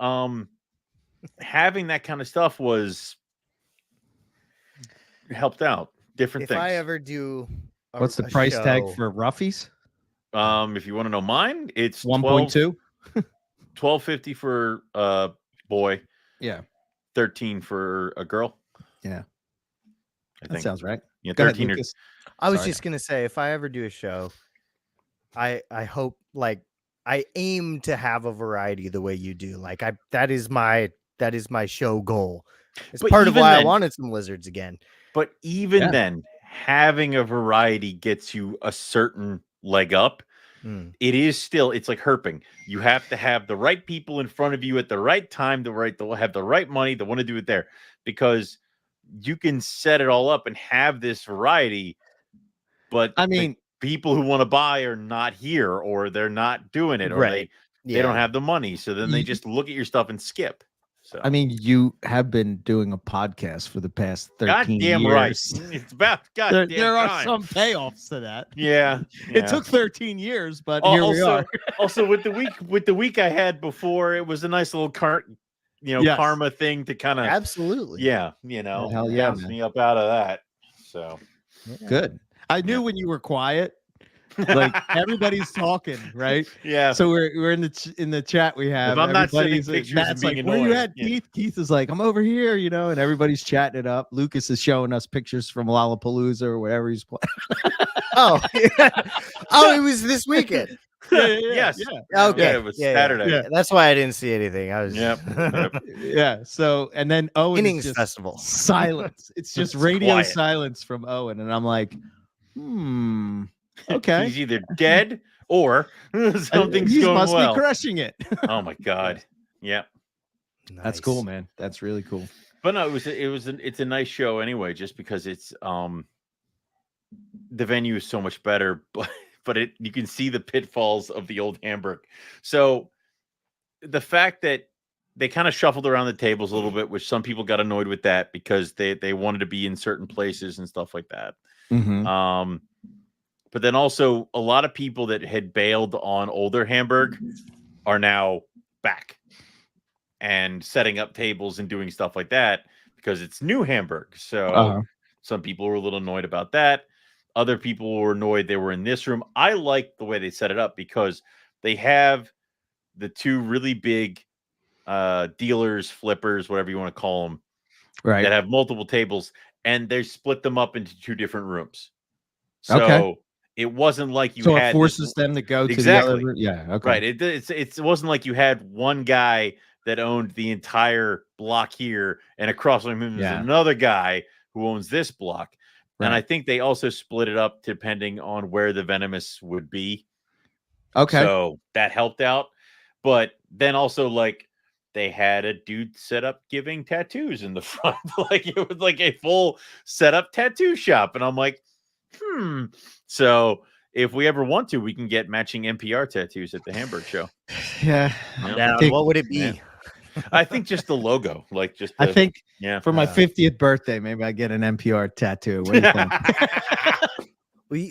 Having that kind of stuff helped out. Different If things. I ever do, What's the price tag for roughies? If you want to know mine, it's 1.2. $12.50 for a boy. Yeah. 13 for a girl. Yeah. I That think. sounds right. Yeah, Go ahead, 13 or Lucas. I was Sorry. just gonna say, if I ever do a show, I hope I aim to have a variety the way you do. Like that is my show goal. It's But part of even why I then- wanted some lizards again. But even Yeah. then, having a variety gets you a certain leg up. It is still, it's like herping. You have to have the right people in front of you at the right time, they'll have the right money, they want to do it there, because you can set it all up and have this variety. But I mean, the people who want to buy are not here, or they're not doing it, or Right. they don't have the money. So then they just look at your stuff and skip. So I mean, you have been doing a podcast for the past 13 goddamn years. right. It's about goddamn There are time. some payoffs to that. Yeah. It took 13 years, but here we are. Also, with the week I had before, it was a nice little Yes. karma thing to kind of Absolutely. hell yeah, bounce me up out of that. So Good. I knew when you were quiet, like everybody's talking, right? Yeah. So we're in the chat we have. If I'm not sending everybody's pictures Matt's and being like, where you annoying, at, Keith? Keith is like, I'm over here, and everybody's chatting it up. Lucas is showing us pictures from Lollapalooza or whatever he's playing. Oh, it was this weekend. Yes. Okay. Yeah, it was Saturday. Yeah. That's why I didn't see anything. I was Yep. Yeah. So and then Owen innings is just festival. silence. It's just It's radio quiet. silence from Owen, and I'm like, okay. He's either dead or something's He going must well. be crushing it. Oh my god. Yeah. That's cool, man. That's really cool. But no, it's a nice show anyway, just because it's the venue is so much better, but you can see the pitfalls of the old Hamburg. So the fact that they kind of shuffled around the tables a little bit, which some people got annoyed with that because they wanted to be in certain places and stuff like that. Mm-hmm. But then also a lot of people that had bailed on older Hamburg are now back and setting up tables and doing stuff like that because it's new Hamburg. So some people were a little annoyed about that. Other people were annoyed they were in this room. I like the way they set it up because they have the two really big dealers, flippers, whatever you want to call them, Right. that have multiple tables, and they split them up into two different rooms. So it wasn't like you had it forces them to go to the other room. Yeah. Okay. Right. It wasn't like you had one guy that owned the entire block here, and across from him there's another guy who owns this block. Right. And I think they also split it up depending on where the Venomous would be. Okay. So that helped out. But then also, like, they had a dude set up giving tattoos in the front. Like, it was like a full setup tattoo shop. And I'm like, So if we ever want to, we can get matching NPR tattoos at the Hamburg show. Yeah. Now, what would it be? Yeah. I think just the logo, like just. I think for my 50th birthday, maybe I get an NPR tattoo. What do you think?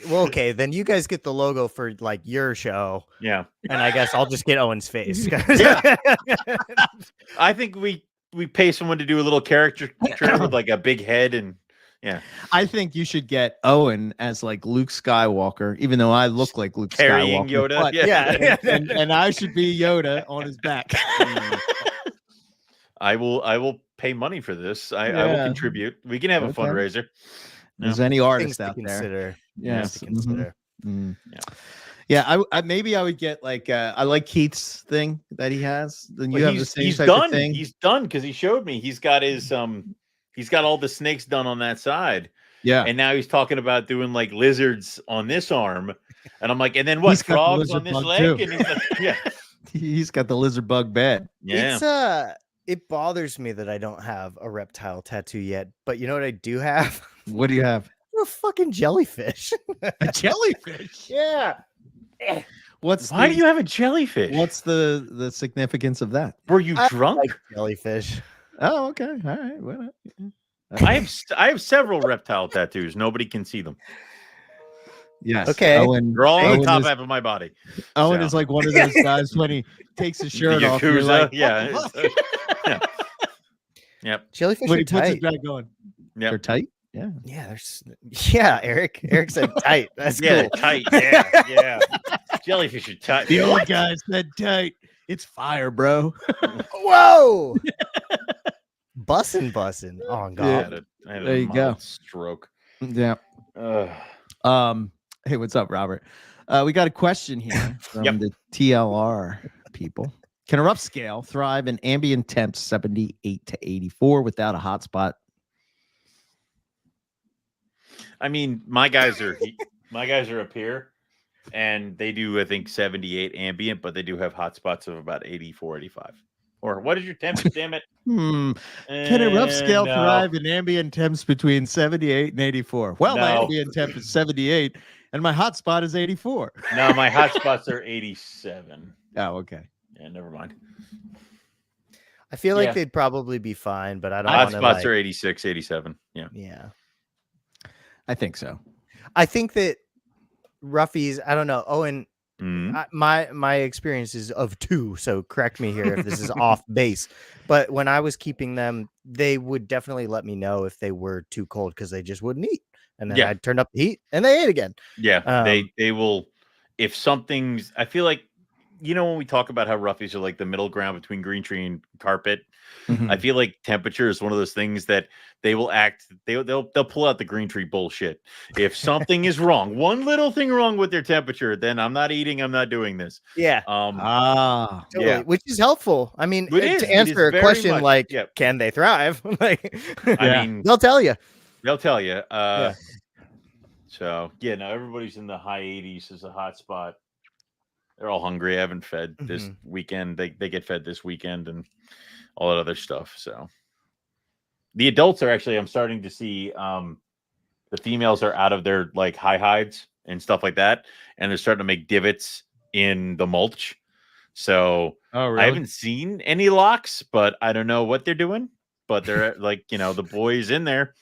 Well, okay, then you guys get the logo for like your show. Yeah. And I guess I'll just get Owen's face. Yeah. I think we pay someone to do a little caricature with like a big head and I think you should get Owen as like Luke Skywalker, even though I look like Luke carrying Skywalker. Yoda. But, and I should be Yoda on his back. I will pay money for this. I will contribute. We can have a fundraiser. There's any artist things to out there. consider. Yes. To consider. Yeah, I maybe I would get like I like Keith's thing that he has. Then you have the same he's type done. of thing. He's done because he showed me. He's got his he's got all the snakes done on that side. Yeah. And now he's talking about doing like lizards on this arm. And I'm like, and then what? He's got the Frogs lizard on this bug, leg? too. And he's like, yeah. He's got the lizard bug bed. Yeah. It's it bothers me that I don't have a reptile tattoo yet, but you know what I do have? What do you have? A fucking jellyfish. A jellyfish. Yeah. Why do you have a jellyfish? What's the significance of that? Were you drunk? Like jellyfish. Oh, okay. All right. Well, I have several reptile tattoos. Nobody can see them. yes. Okay. They're all on Owen the top is, half of my body. Owen So. is like one of those guys when he takes his shirt off. You're Yakuza, like, yeah. what the fuck? Yep. Jellyfish When are he puts his tight. back on. Yep. They're tight. Yeah. Yeah, Eric said tight. That's Yeah, cool. tight. Yeah, yeah. Jellyfish are tight. The old guy said tight. It's fire, bro. Whoa. bussin'. Oh, I God. had a There you go. mild stroke. Yeah. Ugh. Hey, what's up, Robert? We got a question here from Yep. the TLR people. Can a rough scale thrive in ambient temps 78 to 84 without a hotspot? I mean, my guys are up here, and they do, I think, 78 ambient, but they do have hot spots of about 84, 85. Or what is your temp? Damn it. Can a rough scale No. thrive in ambient temps between 78 and 84? Well, my No. ambient temp is 78 and my hotspot is 84. No, my hot spots are 87. Oh, okay. Yeah, never mind. I feel like Yeah. they'd probably be fine, but I don't Hot want to spots like, are 86, 87. Yeah. yeah. I think so. I think that roughies, I don't know. Owen, Mhm. my experience is of 2, so correct me here if this is off base. But when I was keeping them, they would definitely let me know if they were too cold because they just wouldn't eat. And then Yeah. I'd turn up the heat and they ate again. Yeah, they will. If something's, I feel like, when we talk about how roughies are like the middle ground between green tree and carpet, I feel like temperature is one of those things that they will act. They'll pull out the green tree bullshit. If something is wrong, one little thing wrong with their temperature, then I'm not eating. I'm not doing this. Yeah. Ah, Totally, yeah. which is helpful. I mean, It is. to It answer is a very question much. like, Yep. can they thrive? Like, I mean, they'll tell you. they'll tell you. Yeah. So yeah, no, everybody's in the high 80s as a hot spot. They're all hungry. I haven't fed this weekend. They get fed this weekend and all that other stuff. So the adults are actually, I'm starting to see the females are out of their like high hides and stuff like that, and they're starting to make divots in the mulch. So I haven't seen any locks, but I don't know what they're doing. But they're like, the boys in there.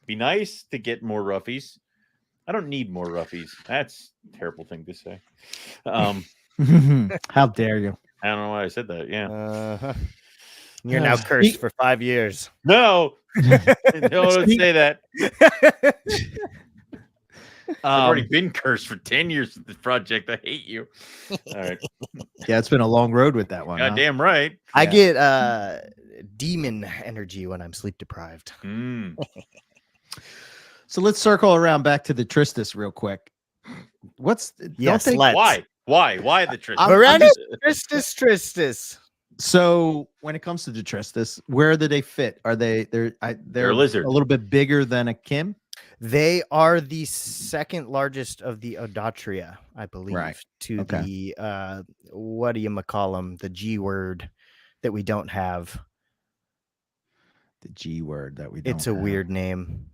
Be nice to get more roughies. I don't need more roughies. That's a terrible thing to say. How dare you? I don't know why I said that. Yeah. You're now cursed for 5 years. No. Don't say that. I've already been cursed for 10 years with this project. I hate you. All right. Yeah, it's been a long road with that one. huh? Goddamn right. I get demon energy when I'm sleep deprived. So let's circle around back to the Tristis real quick. Yes, don't they, let's. Why the Tristan? Tristis. So when it comes to the Tristis, where do they fit? Are they're a lizard. a little bit bigger than a Kim? They are the second largest of the Odatria, I believe, Right. to the what do you call them? The G word that we don't have. The G word that we don't It's a have. weird name.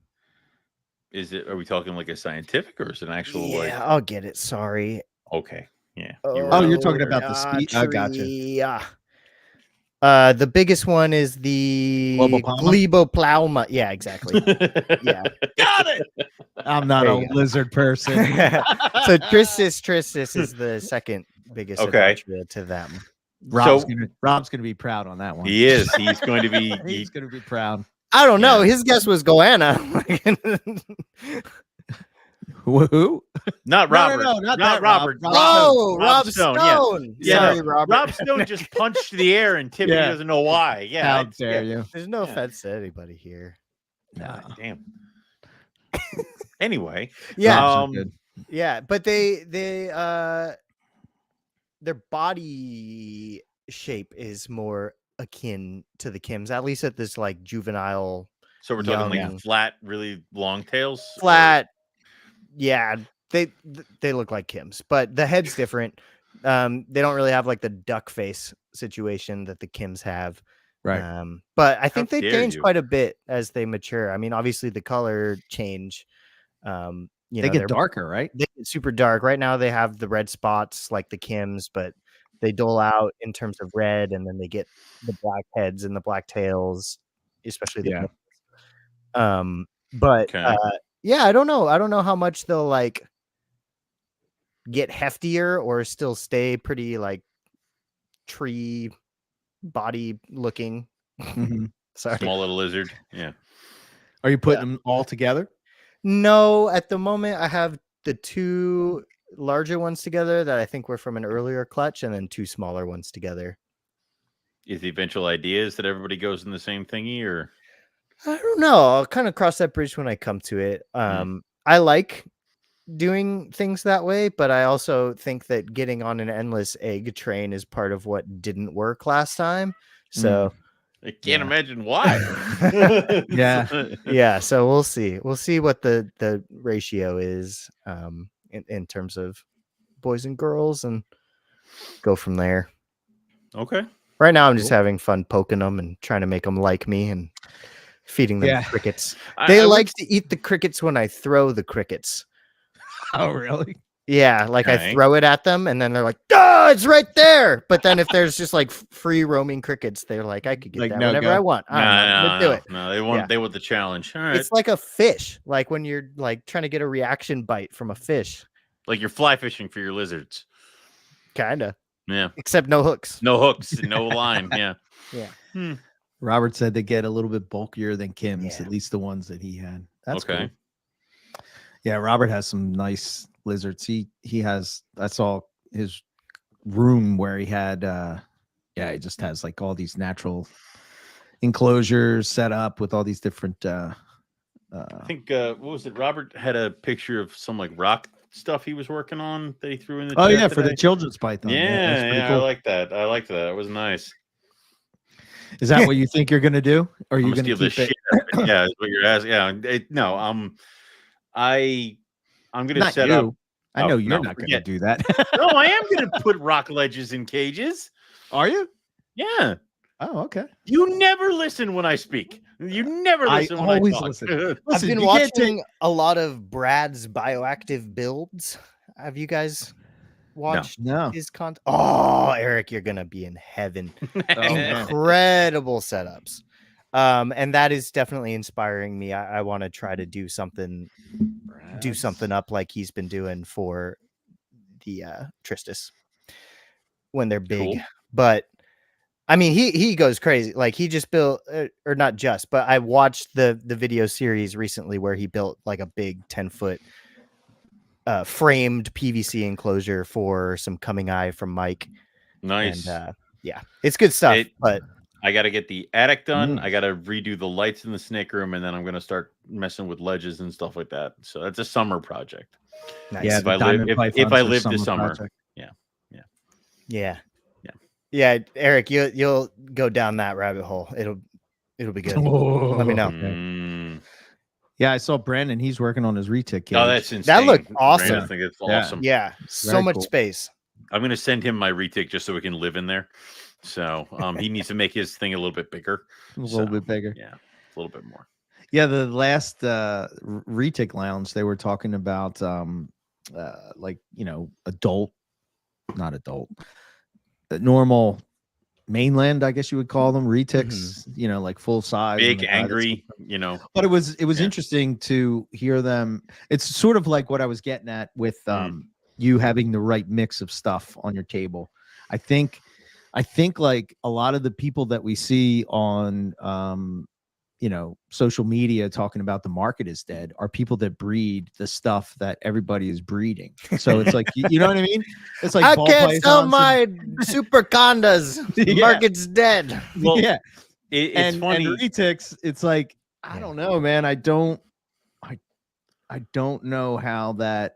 Are we talking like a scientific or is it an actual Yeah, I'll get it. Sorry. Okay. Yeah. Oh, you're talking about the speed. I gotcha. Yeah. The biggest one is the Globopalma? Gleboplasma. Yeah, exactly. Yeah. Got it. I'm not There a you go. lizard person. So Tristis is the second biggest Okay. Odatria to them. Rob's gonna be proud on that one. He is. He's going to be. He's gonna be proud. I don't know. Yeah. His guess was Goanna. Who? Not Robert. No, not not that Rob. Robert. Oh, Rob Stone. Stone. Yeah. Sorry, no, Robert. Rob Stone just punched the air and Tiffany Yeah. doesn't know why. Yeah. How it's- dare yeah. you? There's no Yeah. offense to anybody here. God damn. Anyway. Yeah, Good. yeah, but they their body shape is more akin to the Kims, at least at this like juvenile So we're talking Young. like flat, really long tails. or- flat. Yeah, they look like Kims, but the head's different. They don't really have like the duck face situation that the Kims have. Right. But I think they dare change you. quite a bit as they mature. I mean, obviously the color change. They They're get darker, right? they get super dark. Right now they have the red spots like the Kims, but they dole out in terms of red, and then they get the black heads and the black tails, especially the Yeah. Kims. But Okay. yeah, I don't know. I don't know how much they'll like get heftier or still stay pretty like tree body looking. Mhm. Sorry. Small little lizard. Yeah. Are you putting them all together? No, at the moment I have the two larger ones together that I think were from an earlier clutch, and then 2 smaller ones together. Is the eventual idea is that everybody goes in the same thingy, or I don't know. I'll kind of cross that bridge when I come to it. I like doing things that way, but I also think that getting on an endless egg train is part of what didn't work last time. So I can't imagine why. yeah, so we'll see. We'll see what the ratio is in terms of boys and girls, and go from there. Okay. Right now, I'm just having fun poking them and trying to make them like me and feeding them crickets. They like to eat the crickets when I throw the crickets. Oh, really? Yeah, like I throw it at them, and then they're like, "Oh, it's right there!" But then if there's just like free roaming crickets, they're like, "I could get Like, that no whenever go. I want. I'm gonna do it." No, they want the challenge. All right. It's like a fish, like when you're like trying to get a reaction bite from a fish. Like you're fly fishing for your lizards. Kinda. Yeah. Except no hooks. No hooks, no line. Yeah. Yeah. Robert said they get a little bit bulkier than Kim's, at least the ones that he had. That's okay. Cool. Yeah, Robert has some nice lizards. He has, I saw his room where he had he just has like all these natural enclosures set up with all these different I think what was it? Robert had a picture of some like rock stuff he was working on that he threw in the chat today. for the children's python. Yeah, cool. I like that. I liked that. It was nice. Is that what you think you're gonna do? Or are you gonna steal this shit? Yeah, is what you're asking. Yeah, no, I'm gonna not set you. up. I know you're not gonna do that. No, I am gonna put rock ledges in cages. Are you? Yeah. Oh, okay. You never listen when I speak. You never listen when I talk. Listen, I've been watching a lot of Brad's bioactive builds. Have you guys watched his content? Oh, Eric, you're gonna be in heaven. Incredible setups. And that is definitely inspiring me. I want to try to do something up like he's been doing for the Tristis when they're big. Cool. But I mean, he goes crazy. Like he just built, or not just, but I watched the video series recently where he built like a big 10-foot framed PVC enclosure for some coming eye from Mike. Nice. And yeah, it's good stuff. But I got to get the attic done. I got to redo the lights in the snake room, and then I'm going to start messing with ledges and stuff like that. So that's a summer project. Nice. Yeah, if I live this summer. Project. Yeah, Eric, you'll go down that rabbit hole. It'll be good. Let me know. Yeah, I saw Brandon. He's working on his retic cage. Oh, that's insane. That looked awesome. Brandon, I think it's awesome. Yeah, so much space. I'm going to send him my retic just so we can live in there. So he needs to make his thing a little bit bigger. A little bit bigger. Yeah, a little bit more. Yeah, the last retic lounge, they were talking about like, normal mainland, I guess you would call them retics, like full size, big, angry, But it was interesting to hear them. It's sort of like what I was getting at with you having the right mix of stuff on your table. I think like a lot of the people that we see on social media talking about the market is dead are people that breed the stuff that everybody is breeding. So it's like, you know what I mean? It's like, I can't sell my super condas. The market's dead. Well, yeah. It's funny. And retics, it's like, I don't know, man. I don't know how that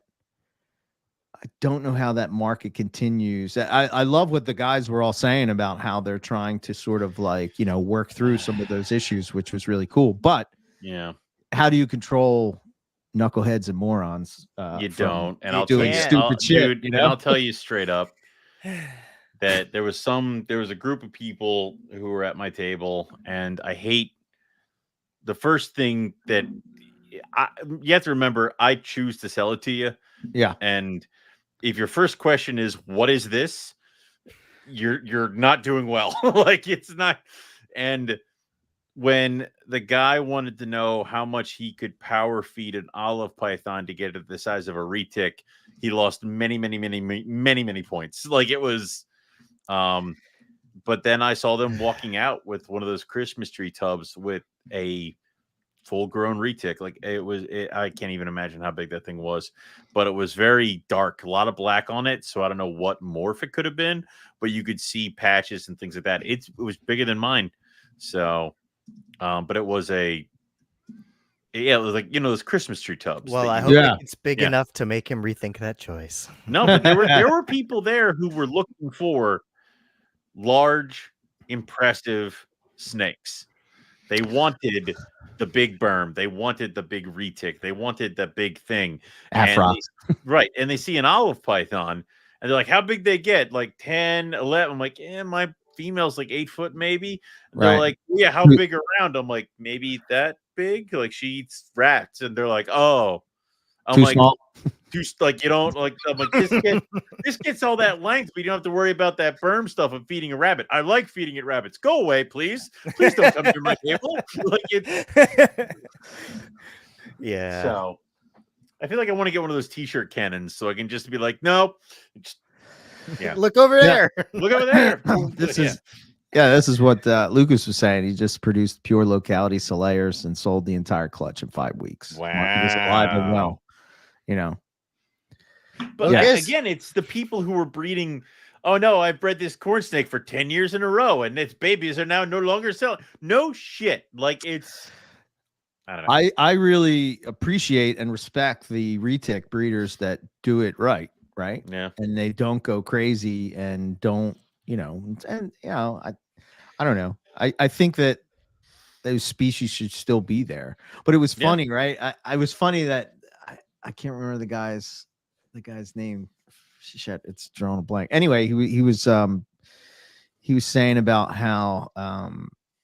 market continues. I love what the guys were all saying about how they're trying to sort of like, work through some of those issues, which was really cool. But how do you control knuckleheads and morons? You don't. And I'll tell you, stupid shit. Dude, and I'll tell you straight up that there was a group of people who were at my table, and I hate the first thing that you have to remember. I choose to sell it to you. Yeah. And if your first question is, what is this? You're not doing well. Like, it's not. And when the guy wanted to know how much he could power feed an olive python to get it the size of a retic, he lost many points. Like, it was, but then I saw them walking out with one of those Christmas tree tubs with a full grown retic. Like I can't even imagine how big that thing was, but it was very dark, a lot of black on it. So I don't know what morph it could have been, but you could see patches and things like that. It was bigger than mine. So, but it was it was like, those Christmas tree tubs. Well, I that hope it's big Yeah. enough to make him rethink that choice. No, but there were people there who were looking for large, impressive snakes. They wanted the big berm. They wanted the big retic. They wanted the big thing. Afra. Right. And they see an olive python and they're like, how big they get? Like 10, 11. I'm like, my female's like 8 foot maybe. They're Right. like, yeah, how big around? I'm like, maybe that big? Like she eats rats. And they're like, oh. I'm Too like, small. you don't like. I'm like, this gets all that length, but you don't have to worry about that berm stuff of feeding a rabbit. I like feeding it rabbits. Go away, please. Please don't come to my table. Like it. Yeah. So I feel like I want to get one of those t-shirt cannons so I can just be like, nope. Look over there. Look over there. This is what Lucas was saying. He just produced pure locality Solayers and sold the entire clutch in 5 weeks. Wow. He was alive and well. But again, it's the people who are breeding. Oh no, I've bred this corn snake for 10 years in a row, and its babies are now no longer selling. No shit. Like it's. I don't know. I really appreciate and respect the retic breeders that do it right. Yeah. And they don't go crazy and don't, I don't know. I think that those species should still be there. But it was funny, right? I was funny that I can't remember the guy's name. Shit, it's drawing a blank. Anyway, he was saying about how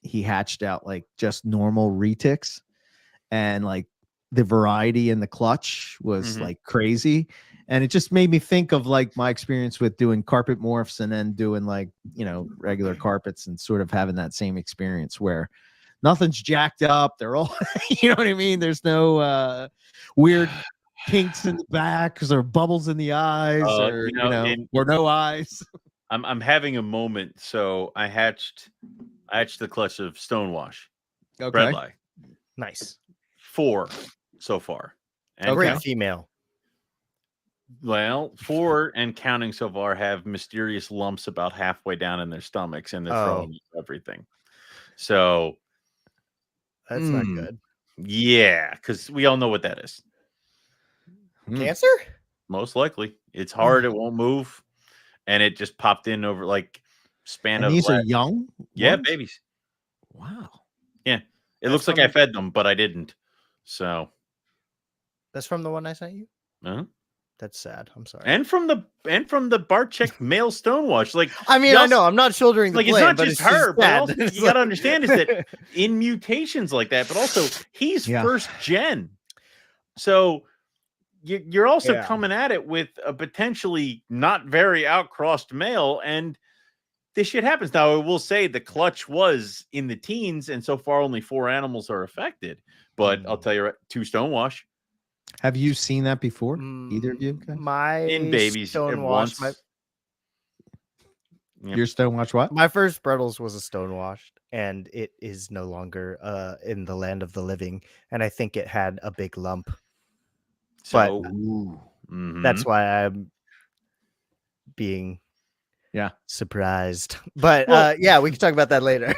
he hatched out like just normal retics, and like the variety in the clutch was like crazy. And it just made me think of like my experience with doing carpet morphs and then doing like, regular carpets, and sort of having that same experience where nothing's jacked up. They're all, you know what I mean? There's no weird kinks in the back because there are bubbles in the eyes or no eyes. I'm having a moment. So I hatched the clutch of Stonewash. Okay. Bredli. Nice. 4 so far. And Great female. Well, 4 and counting so far have mysterious lumps about halfway down in their stomachs, and they're throwing everything. So that's not good. Yeah, because we all know what that is. Cancer? Most likely. It's hard. It won't move. And it just popped in over like span of. These are young? Yeah, ones? babies. Wow. Yeah. It looks like I fed them, but I didn't. So. That's from the one I sent you? Uh-huh. That's sad. I'm sorry. And from the Barczyk male Stonewash. Like, I mean, I know I'm not shouldering the blame, it's not but just her, but sad. also, you got to understand is that in mutations like that, but also he's first gen. So you're also coming at it with a potentially not very outcrossed male, and this shit happens. Now, I will say the clutch was in the teens, and so far only 4 animals are affected. But I'll tell you, 2 Stonewash. Have you seen that before? Either of you? My in babies Stonewash. Your Stonewash what? My first Brettles was a Stonewashed, and it is no longer in the land of the living. And I think it had a big lump. So that's why I'm being surprised. But we can talk about that later.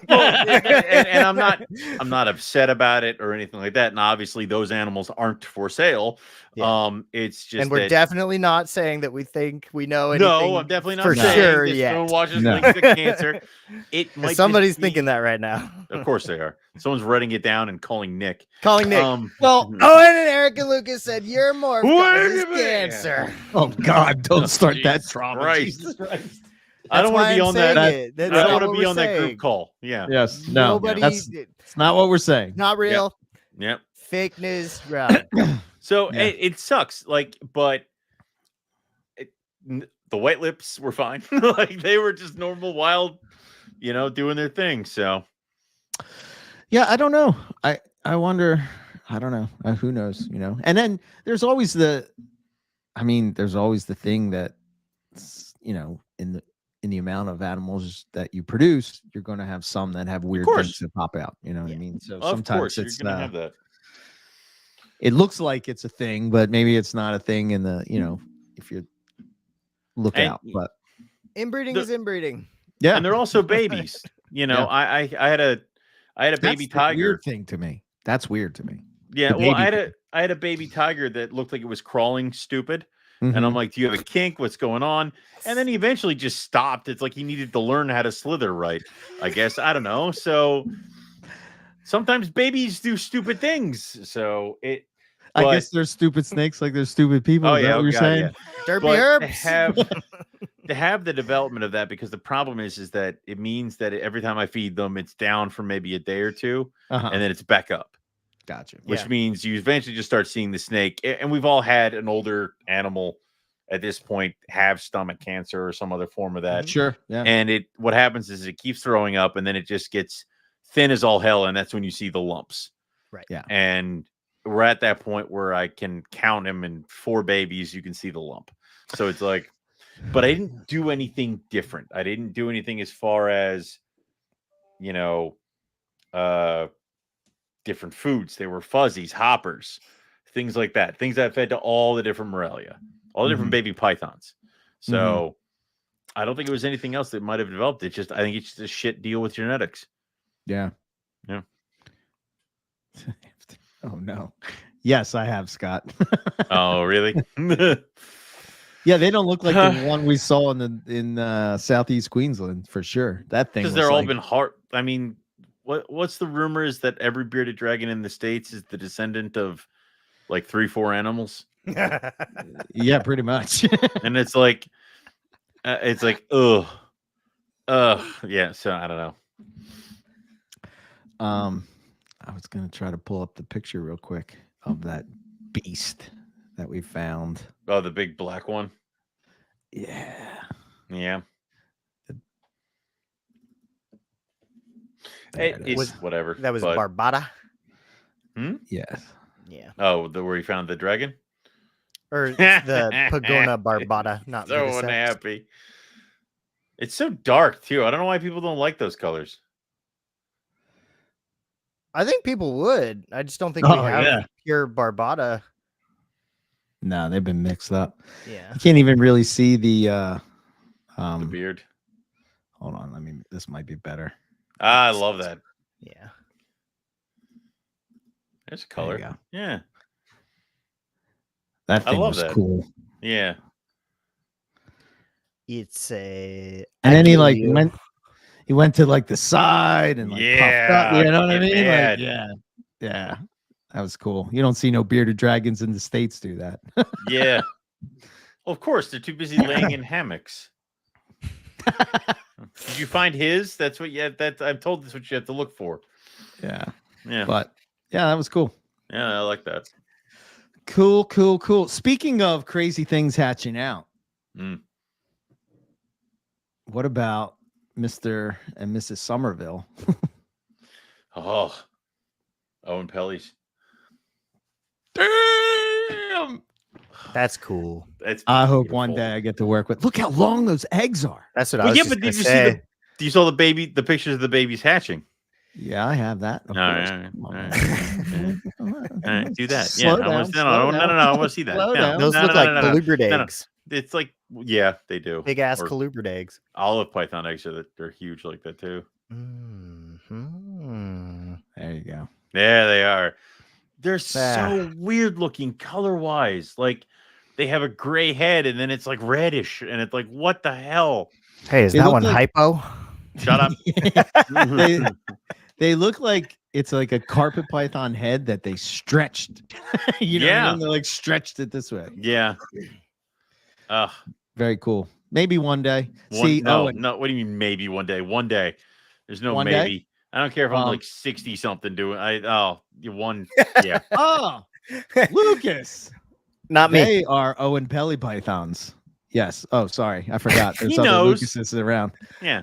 and I'm not upset about it or anything like that. And obviously those animals aren't for sale. It's just, and we're definitely not saying that we think we know anything. No, I'm definitely not for saying sure that yet. Stonewash's linked to cancer. It might somebody's thinking that right now. Of course they are. Someone's writing it down and calling Nick. Well, Owen and Eric and Lucas said you're more cancer. Oh God, don't start that trauma. Jesus Christ. I don't want to be on that. I don't want to be on that saying. Group call. Yeah. Yes. No. It's not what we're saying. Not real. Yep. Fake news. Right. So it sucks. Like, but the white lips were fine. Like they were just normal, wild, doing their thing. So. Yeah, I don't know. I wonder. I don't know. Who knows? And then there's always there's always the thing that, in the the amount of animals that you produce, you're going to have some that have weird things that pop out. You know what I mean? So Of sometimes course, it's you're gonna have that. it looks like it's a thing, but maybe it's not a thing in the, if you look And out. But Inbreeding is inbreeding. yeah, And they're also babies. Yeah. I had a baby that's the tiger. weird thing to me. That's weird to me. Yeah, The well, baby I had a baby tiger that looked like it was crawling stupid. And I'm Mhm. like, do you have a kink? What's going on? And then he eventually just stopped. It's like he needed to learn how to slither right, I guess. I don't know. So sometimes babies do stupid things. So I guess there's stupid snakes like there's stupid people. Oh Is that yeah, what you're saying? Derpy But herbs. to have the development of that, because the problem is that it means that every time I feed them, it's down for maybe a day or two, and then it's back up. Gotcha. Which means you eventually just start seeing the snake. And we've all had an older animal at this point have stomach cancer or some other form of that. Sure. Yeah. And what happens is it keeps throwing up, and then it just gets thin as all hell, and that's when you see the lumps. Right. Yeah. And we're at that point where I can count him, and 4 babies, you can see the lump. So it's like, but I didn't do anything different. I didn't do anything as far as, different foods. They were fuzzies, hoppers, things like that. Things that fed to all the different Morelia, all the different baby pythons. So I don't think it was anything else that might have developed. I think it's just a shit deal with genetics. Yeah. Yeah. Oh no. Yes, I have, Scott. Oh, really? Yeah, they don't look like the one we saw in southeast Queensland for sure. That thing because they're all been hard. I mean, what's the rumor is that every bearded dragon in the States is the descendant of like 3-4 animals. Yeah, pretty much. And it's like ugh. Yeah, so I don't know. I was gonna try to pull up the picture real quick of that beast that we found. Oh, the big black one. Yeah. Yeah. It was whatever. That was Barbata. Yes. Yeah. Oh, where you found the dragon? Or the Pagona Barbata, not so Middlesex. unhappy. It's so dark too. I don't know why people don't like those colors. I think people would. I just don't think we have pure Barbata. No, they've been mixed up. Yeah. You can't even really see the beard. Hold on, this might be better. I love that. Yeah. There's a color. There you go. Yeah. That thing was cool. Yeah. It's a and then he went to like the side and like popped up, you know what I mean? Like, yeah. That was cool. You don't see no bearded dragons in the States do that. Yeah. Well, of course, they're too busy laying in hammocks. Did you find his? That's what I'm told that's what you have to look for. Yeah. Yeah. But yeah, that was cool. Yeah, I like that. Cool. Speaking of crazy things hatching out, what about Mr. and Mrs. Somerville? Oh, Oenpelli's. Damn. That's cool. I hope one day I get to work with. Look how long those eggs are. That's what I was just did you say. you saw the pictures of the babies hatching? Yeah, I have that. All right. Do that. Slow Yeah, down, no, I want to see that. No, Those look like colubrids eggs. It's like, yeah, they do. Big ass colubrid eggs. Olive python eggs they're huge like that too. Mm-hmm. There you go. Yeah, they are. They're so weird looking color wise. Like they have a gray head and then it's like reddish, and it's like, what the hell? Hey, is that one hypo? Shut up. They look like it's like a carpet python head that they stretched. You know what I mean? They like stretched it this way. Yeah. Very cool. Maybe one day. No. What do you mean maybe one day? One day. There's no one maybe. Day? I don't care if I'm like 60 something doing. You won. Yeah. Oh, Lucas. Not me. They are Oenpelli pythons. Yes. Oh, sorry. I forgot. There's He other knows. Lucases around. Yeah.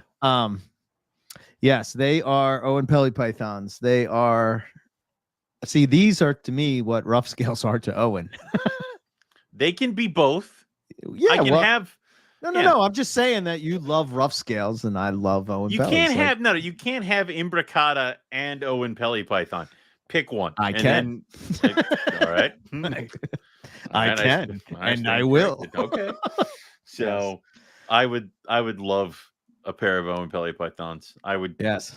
Yes, they are Oenpelli pythons. They are. See, these are to me what rough scales are to Owen. They can be both. Yeah, No. I'm just saying that you love rough scales, and I love Oenpelli. You can't have imbricata and Oenpelli python. Pick one. I can. Then, all right. I can, and I will. Okay. So, I would love a pair of Oenpelli pythons. I would. Yes.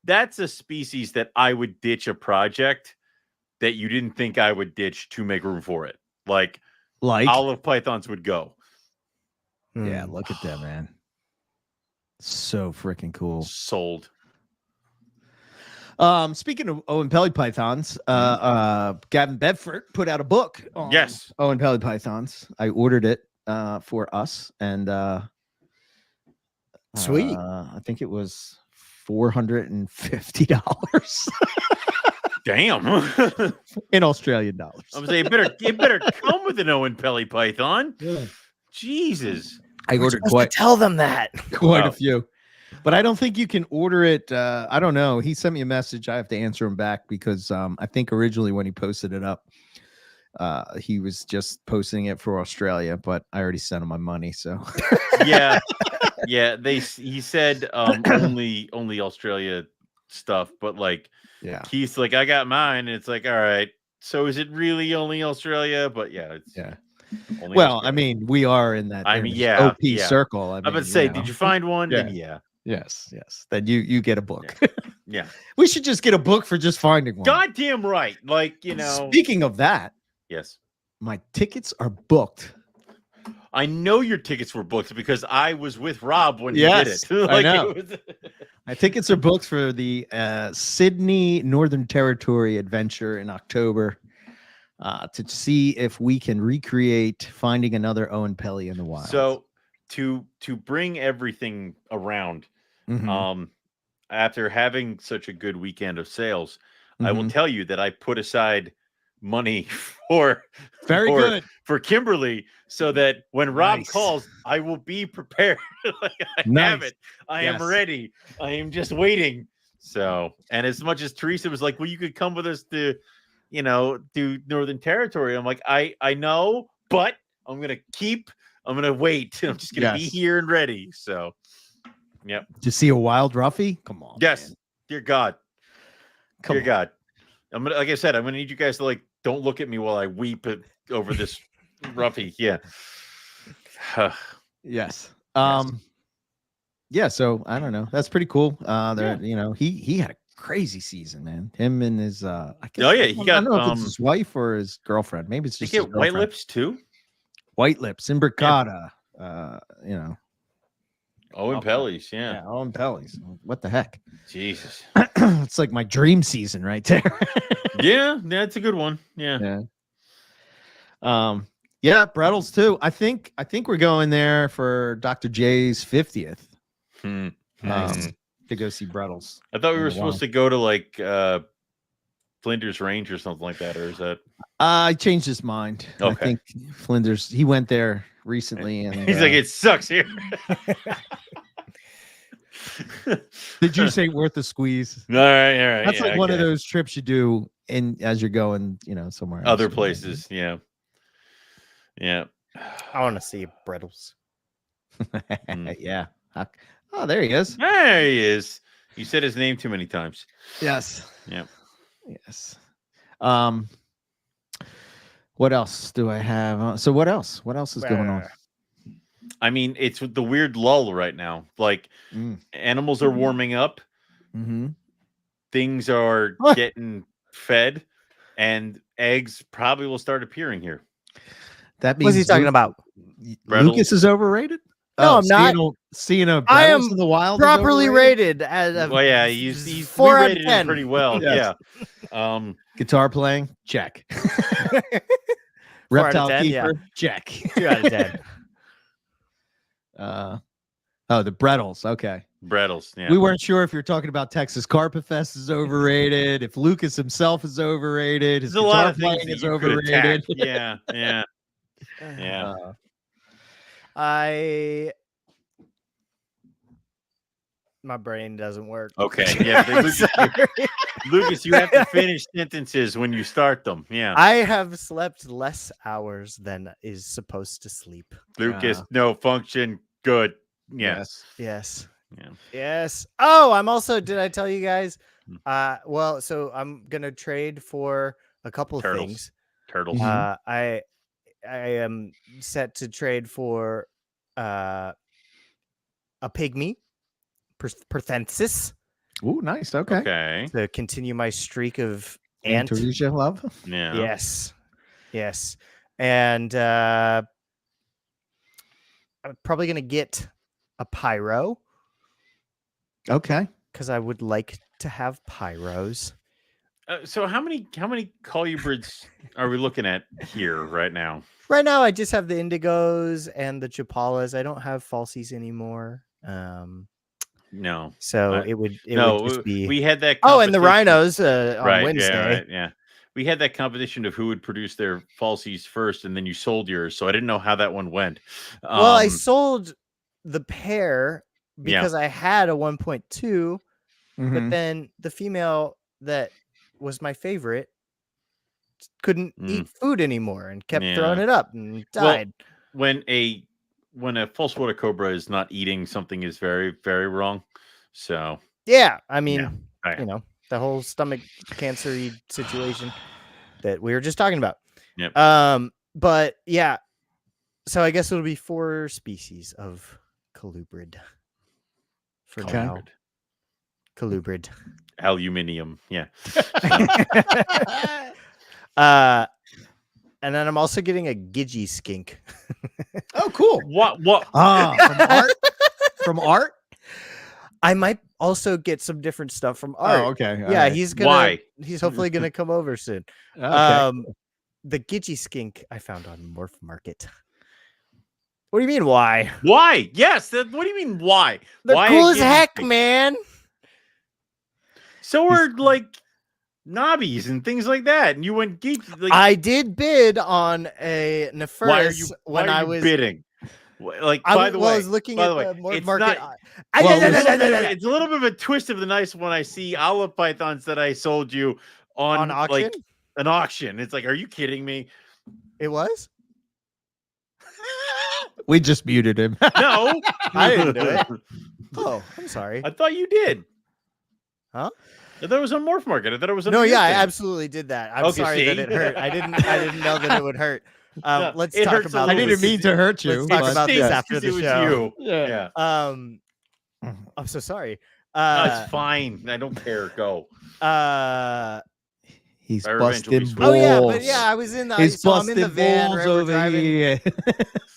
That's a species that I would ditch a project that you didn't think I would ditch to make room for it. Like olive pythons would go. Yeah, look at that, man. So freaking cool. Sold. Speaking of Oenpelli pythons, Gavin Bedford put out a book on Oenpelli pythons. I ordered it for us, and sweet. I think it was $450. Damn. In Australian dollars. I was saying it better come with an Oenpelli python. Yeah. Jesus. I ordered tell them that. Quite a few. But I don't think you can order it. I don't know. He sent me a message. I have to answer him back because I think originally when he posted it up, he was just posting it for Australia, but I already sent him my money. So yeah. He said only Australia stuff, but like Keith's like, I got mine, and it's like, all right. So is it really only Australia? But it's well, Australia. I mean, we are in that OP circle. I would say, did you find one? Yeah. Then Yes. Then you get a book. Yeah. We should just get a book for just finding one. Goddamn right. Like, Speaking of that, yes, my tickets are booked. I know your tickets were booked because I was with Rob when he did it. I know. My tickets are booked for the Sydney Northern Territory adventure in October to see if we can recreate finding another Oenpelli in the wild. So to bring everything around, after having such a good weekend of sales, I will tell you that I put aside money for Kimberly so that when Rob calls, I will be prepared. Like I have it. I am ready. I am just waiting. So, and as much as Teresa was like, well, you could come with us to, do Northern Territory. I'm like, I know, but I'm going to wait. I'm just going to be here and ready. So, yep. To see a wild roughie? Come on. Yes. Man. Dear God. Dear God. I'm going to, like I said, I'm going to need you guys to don't look at me while I weep over this roughie. Yeah. Yes. Yeah. So I don't know. That's pretty cool. He had a crazy season, man. Him and his, I guess, he got, I don't know if it's his wife or his girlfriend. Maybe it's just his white lips too. White lips, imbricata, Oenpellis, yeah. Oenpellis. What the heck? Jesus. It's like my dream season right there. Yeah, that's a good one. Yeah. Brettles too. I think we're going there for Dr. J's 50th. To go see Brettles. I thought we were supposed to go to Flinders Range or something like that, or is that? I changed his mind. Okay. I think Flinders. He went there recently, and he's like, it sucks here. Did you say worth a squeeze? All right. That's like one of those trips you do as you're going, somewhere other places. Yeah. I want to see Brettles. Yeah. Oh, there he is. There he is. You said his name too many times. Yes. Yeah. Yes. What else do I have? So what else? What else is going on? I mean, it's the weird lull right now. Like animals are warming up. Things are getting fed, and eggs probably will start appearing here. That means what's he talking about? Lucas is overrated. No, I'm not. Seeing a I am in the wild properly rated as a he's 4 out of rated 10 pretty well. Yes. Yeah. Guitar playing, check. Reptile 10, keeper, check. 2 out of 10. The Brettles. Okay. Brettles. Yeah. We weren't sure if you're talking about Texas Carpet Fest is overrated, if Lucas himself is overrated, his There's a lot of things that is you could overrated. attack. Yeah. My brain doesn't work. Okay. Yeah. Lucas, you have to finish sentences when you start them. Yeah. I have slept less hours than is supposed to sleep. Lucas, no function. Good. Yeah. Yes. Yeah. Yes. Oh, I'm also, did I tell you guys? Hmm. Well, so I'm gonna trade for a couple of Turtles. things. Turtles. I am set to trade for a pygmy, Perthensis, Ooh, nice. Okay. Okay. to continue my streak of ant. Antaresia love. Yeah. Yes. And I'm probably gonna get a pyro. Okay. Because I would like to have pyros. So how many colubrids are we looking at here right now? Right now, I just have the indigos and the chapalas. I don't have falsies anymore. No. So it would just be. We had that. Oh, and the competition. rhinos on Right, Wednesday. Yeah. We had that competition of who would produce their falsies first, and then you sold yours. So I didn't know how that one went. Well, I sold the pair because I had a 1.2, but then the female that was my favorite couldn't eat food anymore and kept throwing it up and died. Well, when a false water cobra is not eating, something is very, very wrong. So yeah, I mean, yeah. you know, the whole stomach cancer situation that we were just talking about. Yep. But yeah, so I guess it'll be 4 species of colubrid for now. Colubrid. Aluminium. Yeah. And then I'm also getting a Gidgey skink. Oh, cool. What? From art? From art? I might also get some different stuff from art. Oh, okay. Yeah, he's gonna. Why? He's hopefully gonna come over soon. Okay. The Gidgey skink I found on Morph Market. What do you mean? Why? Why? Yes. What do you mean? Why? They're why cool as again? heck, man. So are like knobbies and things like that. And you went geek. Like, I did bid on a Neferis why are you bidding? Like, I by the way, was looking by at the way, the Morph it's Market. not- It's it's a little bit of a twist of the nice when I see olive pythons that I sold you on auction. like an auction. It's like, are you kidding me? It was. We just muted him. No, I didn't do it. Oh, I'm sorry. I thought you did. Huh? I thought it was on Morph Market. I thought it was on No, yeah, I thing. absolutely did that. I'm Okay, sorry see? that it hurt. I didn't know that it would hurt. No, Let's it talk hurts a about I little didn't bit. mean to hurt you. Let's talk but- about this Yes, after 'cause the it was show. you. Yeah. I'm so sorry. No, it's fine. I don't care. Go. He's Our revenge will be busting sweet. balls. Oh yeah, but yeah, I was in the. He's So I'm in the busting van. balls Right, we're over driving. here.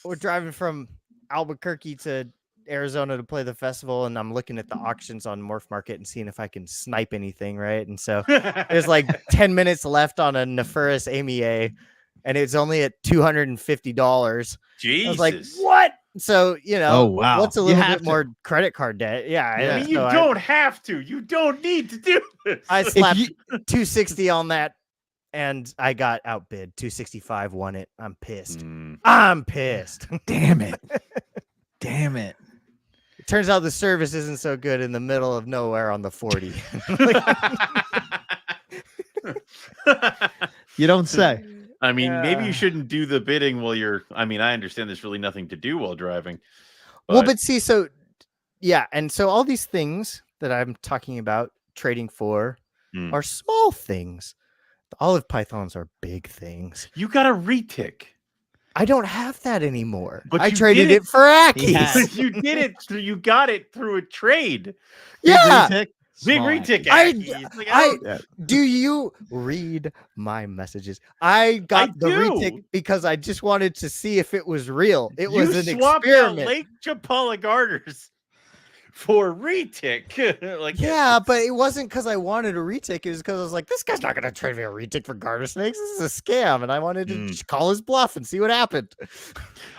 We're driving from Albuquerque to Arizona to play the festival, and I'm looking at the auctions on Morph Market and seeing if I can snipe anything, right? And so there's like 10 minutes left on a Neferis Amia, and it's only at $250. Jesus. I was like, what? So, you know, Oh, wow. what's a You little have bit to. more credit card debt? Yeah. I mean, you so don't have to. You don't need to do this. I slapped 260 on that, and I got outbid. 265 won it. I'm pissed. I'm pissed. Damn it. Damn it. It turns out the service isn't so good in the middle of nowhere on the 40. You don't say. I mean, maybe you shouldn't do the bidding while you're. I mean, I understand there's really nothing to do while driving. Well, but see, so yeah, and so all these things that I'm talking about trading for are small things. The olive pythons are big things. You got a retic. I don't have that anymore. But I you traded did it for He Ackies. has. You did it. You got it through a trade. Yeah. Big Small. retic. I- Ackies. Like, I- don't- Do you read my messages? I got the do. retic because I just wanted to see if it was real. It you was an swapped experiment. out Lake Chapala garters for retic. Like, Yeah, but it wasn't because I wanted a retic. It was because I was like, this guy's not going to trade me a retic for garter snakes. This is a scam. And I wanted to just call his bluff and see what happened.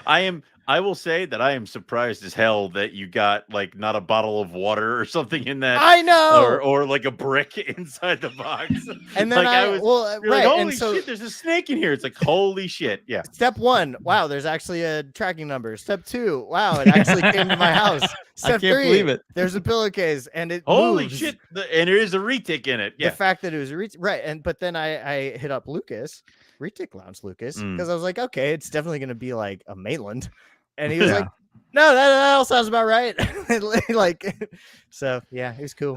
I am I will say that I am surprised as hell that you got like not a bottle of water or something in that. I know. Or like a brick inside the box. And then like you're right. like, holy And so shit, there's a snake in here. It's like, holy shit. Yeah. step 1, wow, there's actually a tracking number. Step 2, wow, it actually came to my house. Step 3, believe it. there's a pillowcase and it Holy moves. shit. And there is a retic in it. Yeah. The fact that it was right. But then I hit up Lucas, Retic Lounge Lucas, because I was like, okay, it's definitely going to be like a Maitland. And he was like, no, that all sounds about right. Like, so yeah, he was cool.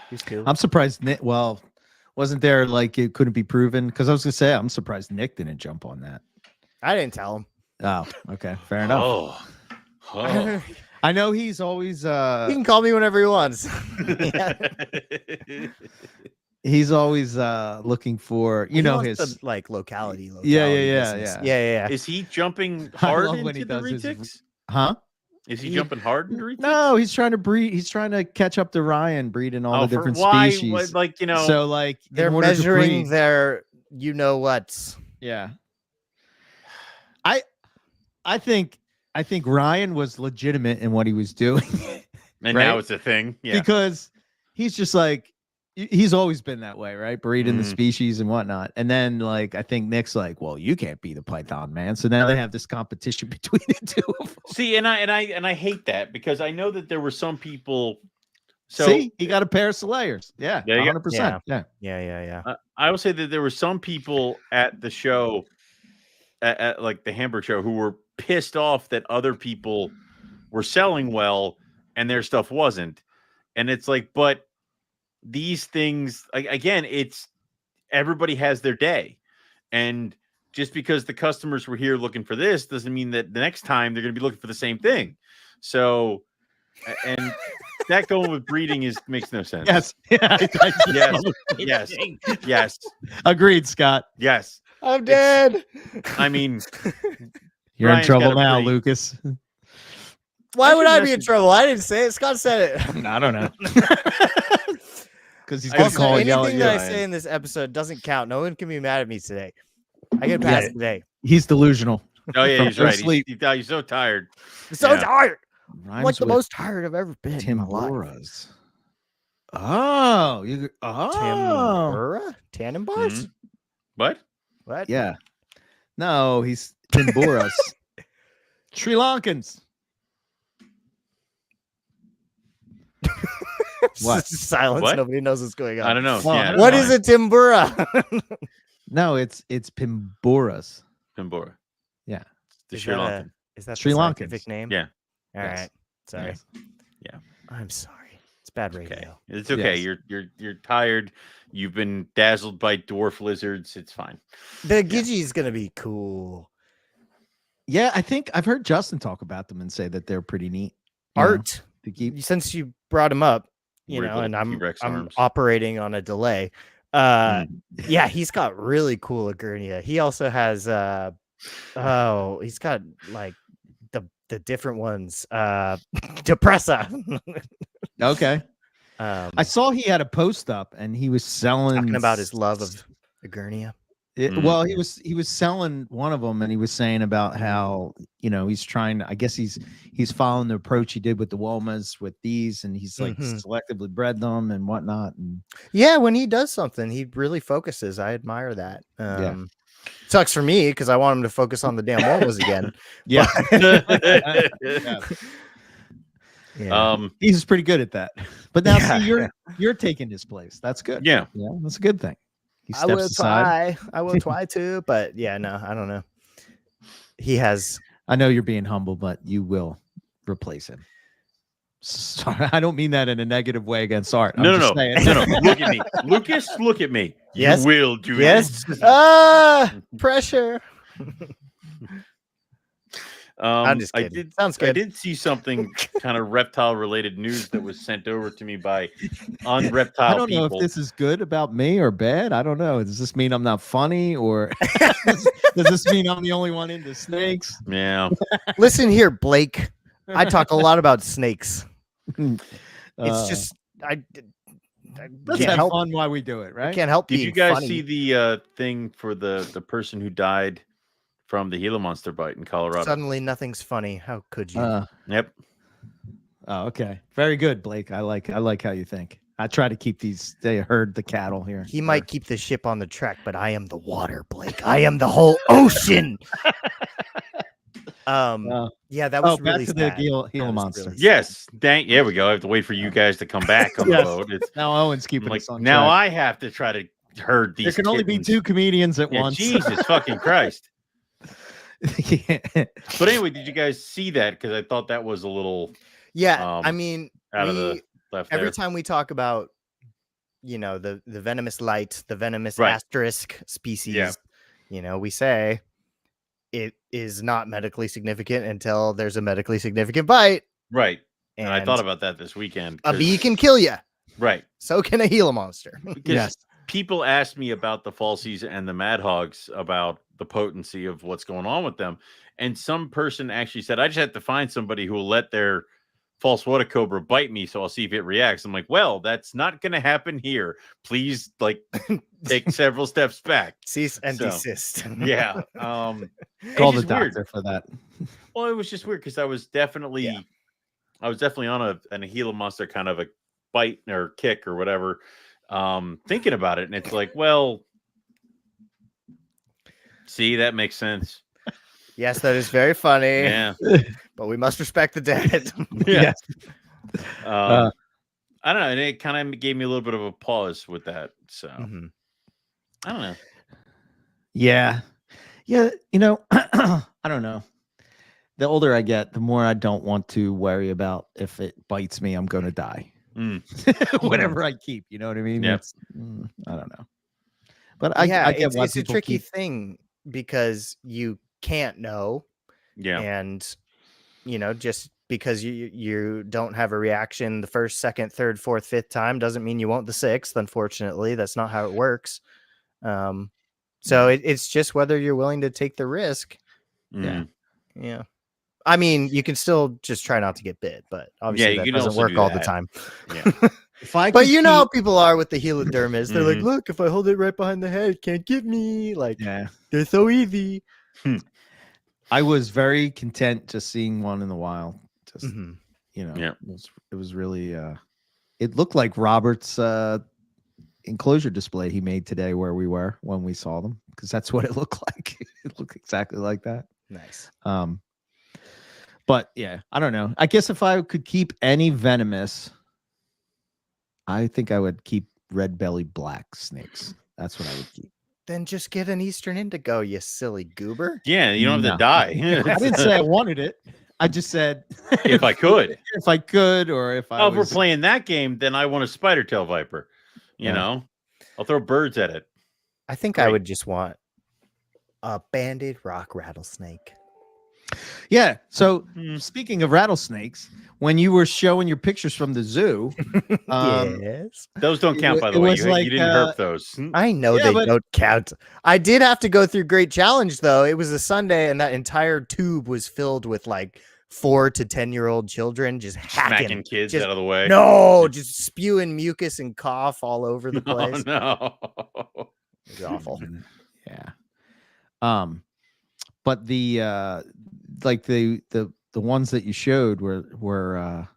He's cool. I'm surprised Nick. Well, wasn't there like it couldn't be proven? Because I was gonna say I'm surprised Nick didn't jump on that. I didn't tell him. Oh, okay, fair enough. Oh. I know he's always. He can call me whenever he wants. He's always looking for his like locality. Yeah. Is he jumping I hard love when into he the does his- retics? Huh? Is he jumping hard into retics? No, he's trying to breed. He's trying to catch up to Ryan, breeding all the different why? species. What, like So like they're in order to measuring breed- their what's. Yeah. I think Ryan was legitimate in what he was doing. and right? now it's a thing. Yeah. Because he's just like he's always been that way, right? Breeding the species and whatnot. And then like I think Nick's like, well, you can't be the python man. So now they have this competition between the two of them. See, and I hate that because I know that there were some people. So see, he got a pair of Slayers. Yeah, There you go. 100%. Yeah. I will say that there were some people at the show, at like the Hamburg show, who were pissed off that other people were selling well and their stuff wasn't. And it's like, but these things, again, it's everybody has their day. And just because the customers were here looking for this doesn't mean that the next time they're going to be looking for the same thing. So, and that going with breeding makes no sense. Yes. Yes. Agreed, Scott. Yes. I'm dead. I mean, You're Ryan's in trouble got a now, pretty- Lucas. Why would I be in message- trouble? I didn't say it. Scott said it. I don't know. Because he's I gonna also, call and yell at Anything you. that I say in this episode doesn't count. No one can be mad at me today. I get past today. He's delusional. Oh yeah, From he's no right. sleep. He's so tired. I'm so Yeah. tired. I'm Rhymes like the with most tired I've ever been in my life. Timboras. Oh, Timbura? Tannin bars? Mhm. What? What? yeah. No, he's Timboras. Sri Lankans. What? Silence. What? Nobody knows what's going on. I don't know. Well, yeah, What that's is a timbura? No, it's Pimboras. fine. Pimbora. Yeah. The Is Sri that Lankan. Is that Sri the Lankans. scientific name? Yeah. All Yes. right. Sorry. Yes. Yeah. I'm sorry. It's bad radio. Okay. It's okay. Yes. You're tired. You've been dazzled by dwarf lizards. It's fine. The Gigi is gonna be cool. Yeah, I think I've heard Justin talk about them and say that they're pretty neat. you know, Art. to keep. Since you brought him up, Weird and little I'm T-Rex I'm arms. operating on a delay. Yeah, he's got really cool Agurnia. He also has he's got like the different ones. Depressa. Okay. I I saw he had a post up and he was selling talking about his love of Agurnia. Well, he was selling one of them and he was saying about how, he's trying to, I guess he's following the approach he did with the Womas with these, and he's like selectively bred them and whatnot. And Yeah, when he does something, he really focuses. I admire that. Yeah. Sucks for me because I want him to focus on the damn Womas again. yeah, Yeah. he's pretty good at that. But now Yeah. see, you're taking his place. That's good. Yeah. Yeah, that's a good thing. He I steps will aside. try. I will try to, but yeah, no, I don't know. He has. I know you're being humble, but you will replace him. Sorry, I don't mean that in a negative way against Art. I'm No. just saying. No. Look at me. Lucas, look at me. Yes. You will do Yes. it. Pressure. I'm just I kidding. did. Sounds I good. did see something kind of reptile-related news that was sent over to me by unreptile I don't know people. if this is good about me or bad. I don't know. Does this mean I'm not funny, or does this mean I'm the only one into snakes? Yeah. Listen here, Blake. I talk a lot about snakes. It's Uh, just I let's can't have help. fun while we do it, I right? can't help. Did being you guys funny. see the thing for the person who died from the Gila monster bite in Colorado. Suddenly, nothing's funny. How could you? Yep. Oh, okay. Very good, Blake. I like how you think. I try to keep they herd the cattle here. He might keep the ship on the track, but I am the water, Blake. I am the whole ocean. Yeah, that was really back to sad. the Gila monster. Really Yes. Yeah, we go. I have to wait for you guys to come back on the boat. It's Now Owen's keeping like us on now track. I have to try to herd these. There can only be kittens. 2 comedians at Yeah, once. Jesus fucking Christ. Yeah. But anyway, did you guys see that? Because I thought that was a little Yeah, I mean, out of the left every there. time we talk about, the venomous light, the venomous Right. asterisk species, Yeah. we say it is not medically significant until there's a medically significant bite. Right. And I thought And about that this weekend. a 'cause- bee can kill you. Right. So can a Gila monster. Because Yes. people asked me about the falsies and the mad hogs, about the potency of what's going on with them. And some person actually said, I just have to find somebody who will let their false water cobra bite me, so I'll see if it reacts. I'm like, well, that's not going to happen here. Please, take several steps back. Cease and So, desist. Yeah. Call It's the just doctor weird. for that. Well, it was just weird because I was definitely on a Gila monster kind of a bite or kick or whatever, thinking about it, and it's like, well, see, that makes sense. Yes, that is very funny. Yeah. But we must respect the dead. Yeah. Uh, I don't know, and it kind of gave me a little bit of a pause with that. So Mhm. I don't know. Yeah. Yeah. I don't know. The older I get, the more I don't want to worry about if it bites me, I'm going to die. Whatever I keep, you know what I mean? Yep. I don't know. But I get why it's a people tricky keep. thing because you can't know. Yeah. And, just because you don't have a reaction the first, second, third, fourth, fifth time doesn't mean you won't the sixth. Unfortunately, that's not how it works. So it's just whether you're willing to take the risk. Mhm. Yeah. I mean, you can still just try not to get bit, but obviously you that can doesn't also work do all the that. time. Yeah. If I But could you know how keep- people are with the helodermis. They're like, Mhm. look, if I hold it right behind the head, it can't get me. Like, yeah, they're so easy. I was very content just seeing one in the wild. Just Mhm. Yeah. it was really. It looked like Robert's enclosure display he made today where we were when we saw them, because that's what it looked like. It looked exactly like that. Nice. But yeah, I don't know. I guess if I could keep any venomous, I think I would keep red belly black snakes. That's what I would keep. Then just get an Eastern Indigo, you silly goober. Yeah, you don't have No. to die. I didn't say I wanted it. I just said if I could. if I could, or if I Oh, if we're was. playing that game, then I want a spider tail viper. You Yeah. know, I'll throw birds at it. I think I Great. would just want a banded rock rattlesnake. Yeah. So Mm. speaking of rattlesnakes, when you were showing your pictures from the zoo, Yes. Those don't count, by the it way. was You like, didn't herp those. I know Yeah, they but- don't count. I did have to go through Great Challenge, though. It was a Sunday, and that entire tube was filled with like 4 to 10-year-old children just hacking. Smacking kids just- out of the way. No, just spewing mucus and cough all over the Oh, place. no. It was awful. Yeah. But the like the ones that you showed were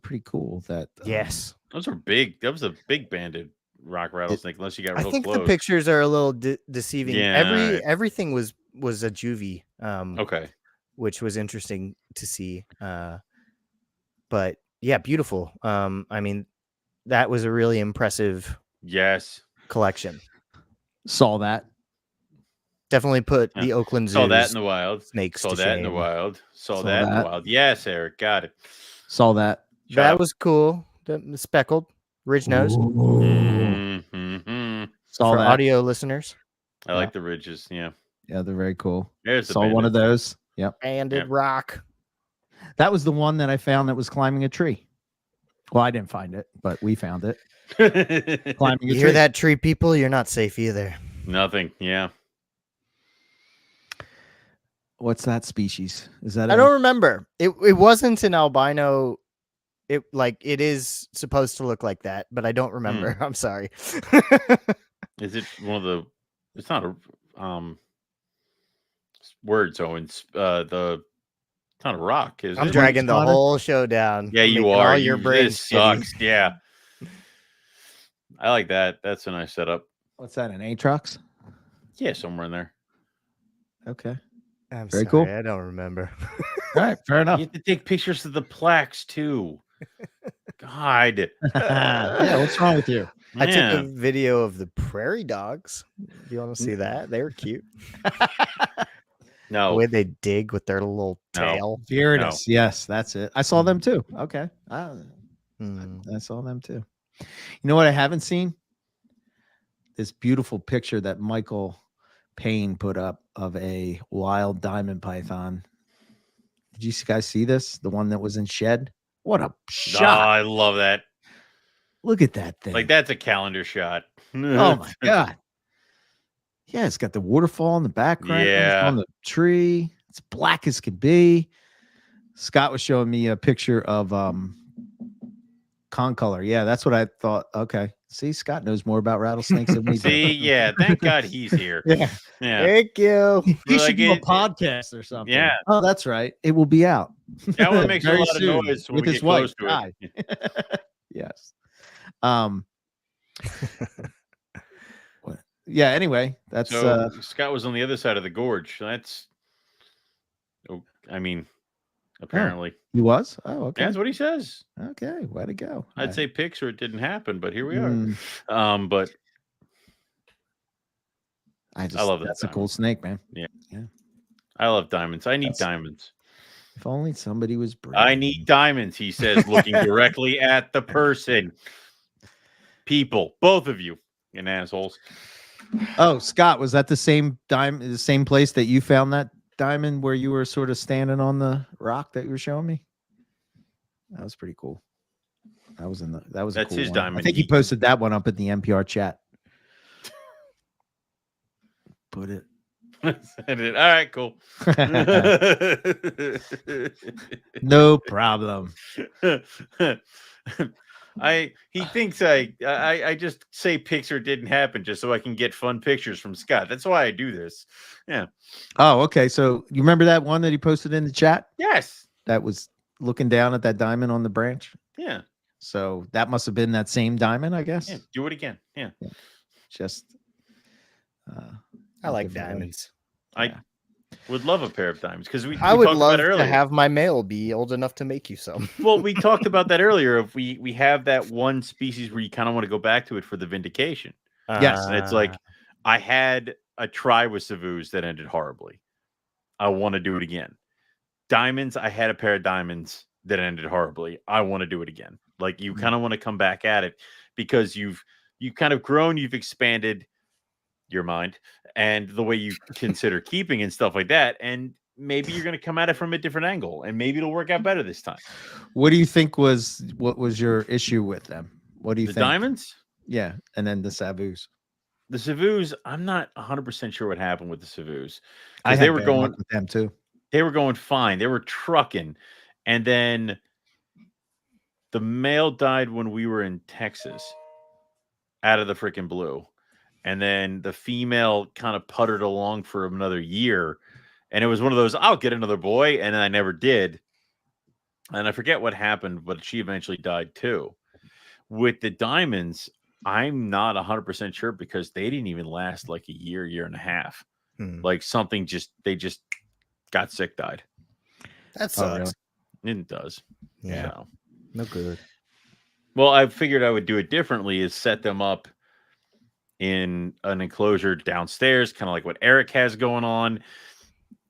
pretty cool. That Yes. Those are big. That was a big banded rock rattlesnake, unless you got I real think close. the pictures are a little deceiving. Yeah. Everything was a juvie, Okay. which was interesting to see. But yeah, beautiful. I mean, that was a really impressive Yes. collection. saw that. Definitely put Yeah. the Oakland Zoo Saw that in the wild. snakes Saw to that in the shame. wild. Saw Saw that in the that. wild. Yes, Eric. Got it. Saw that. Shut That up. was cool. The speckled ridge nose Mhm. Saw for that. audio listeners. I like the ridges. Yeah. Yeah, they're very cool. There's the Saw one of banded. those. Yep. Banded Yep. rock. That was the one that I found that was climbing a tree. Well, I didn't find it, but we found it climbing a You tree. hear that, tree people? You're not safe either. Nothing. Yeah. What's that species? Is that I don't remember. It wasn't an albino. It is supposed to look like that, but I don't remember. I'm sorry. Is it one of the? It's not a. words, Owens. The ton of rock is I'm it? dragging the Connor? whole show down. Yeah, I'm you making are. All your brains this shitty. sucks. Yeah, I like that. That's a nice setup. What's that? An Atrox? Yeah, somewhere in there. Okay. I'm Very sorry, cool. I don't remember. All right. Fair enough. You have to take pictures of the plaques too. God. Yeah. What's wrong with you? I took Yeah. a video of the prairie dogs. Do you want to see that? They were cute. The No. way they dig with their little No. tail. Viridis. Yes, that's it. I saw them too. Okay. Hmm. I saw them too. You know what I haven't seen? This beautiful picture that Michael Payne put up of a wild diamond python. Did you guys see this? The one that was in shed? What a Oh, shot. I love that. Look at that thing. Like that's a calendar shot. Oh my God. Yeah, it's got the waterfall in the background. It's Yeah. on the tree. It's black as could be. Scott was showing me a picture of concolor. Yeah, that's what I thought. Okay. See, Scott knows more about rattlesnakes than we do. See, yeah. Thank God he's here. Yeah. Yeah. Thank you. He should Like do a it- podcast or something. Yeah. Oh, that's right. It will be out. That one makes a Very lot of soon noise when with we his get wife. close to it. Hi. Yes. What? Yeah. Anyway, that's So Scott was on the other side of the gorge. That's, I mean, apparently he was. Oh, okay. that's what he says. Okay. Way to go. I'd say pics or it didn't happen, but here we are. Mm, But I love that that's a diamond. cool snake, man. I love diamonds. I need That's- diamonds. If only somebody was brave. I need diamonds, he says, looking directly at the person. People, both of you, and assholes. Oh, Scott, was that the same the same place that you found that diamond where you were sort of standing on the rock that you were showing me? That was pretty cool. That was a That's cool his one. diamond. I think he posted that one up in the NPR chat. Put it. All right, cool. No problem. He thinks I just say picture didn't happen just so I can get fun pictures from Scott. That's why I do this. Yeah. Oh, okay. So you remember that one that he posted in the chat Yes. that was looking down at that diamond on the branch? Yeah. So that must have been that same diamond, I guess. Yeah. Do it again. Yeah. Just I like give it away. diamonds. I would love a pair of diamonds because we I would talked love about it to earlier. have my mail be old enough to make you some. Well, we talked about that earlier. If we have that one species where you kind of want to go back to it for the vindication. Yes. And it's like I had a try with Savus that ended horribly. I want to do it again. Diamonds, I had a pair of diamonds that ended horribly. I want to do it again. Like you kind of want to come back at it because you've kind of grown, you've expanded your mind and the way you consider keeping and stuff like that. And maybe you're going to come at it from a different angle and maybe it'll work out better this time. What do you think what was your issue with them? What do you The think? diamonds? Yeah, and then the Savus. The Savus, I'm not 100% sure what happened with the Savus. I They had were bad going luck with them too. they were going fine. They were trucking. And then the male died when we were in Texas out of the freaking blue. And then the female kind of puttered along for another year. And it was one of those, I'll get another boy. And I never did. And I forget what happened, but she eventually died too. With the diamonds, I'm not 100% sure because they didn't even last like a year and a half. Like something they just got sick, died. That sucks. Oh, really? It does. Yeah. So. No good. Well, I figured I would do it differently is set them up in an enclosure downstairs, kind of like what Eric has going on.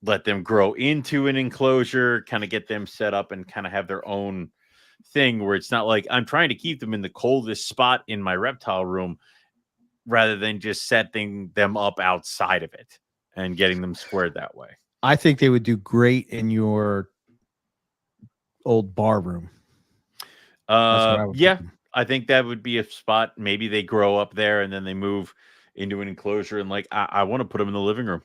Let them grow into an enclosure, kind of get them set up and kind of have their own thing where it's not like I'm trying to keep them in the coldest spot in my reptile room rather than just setting them up outside of it and getting them squared that way. I think they would do great in your old bar room. I would Yeah, put them. I think that would be a spot. Maybe they grow up there and then they move into an enclosure and like I want to put them in the living room.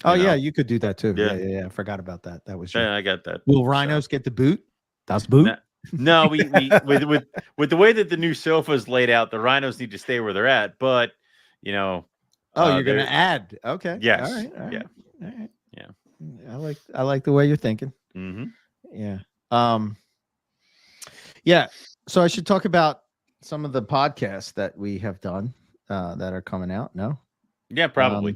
Oh You yeah, know? you could do that too. Yeah. Yeah. I forgot about that. That was your... Yeah, I got that. Will rhinos get the boot? That's boot. No, we with the way that the new sofa is laid out, the rhinos need to stay where they're at. But you know, Oh, you're gonna they're- add. Okay. Yes. All right. Yeah. All right. I like the way you're thinking. Mm-hmm. Yeah. Yeah. So I should talk about some of the podcasts that we have done that are coming out. No. Yeah, probably.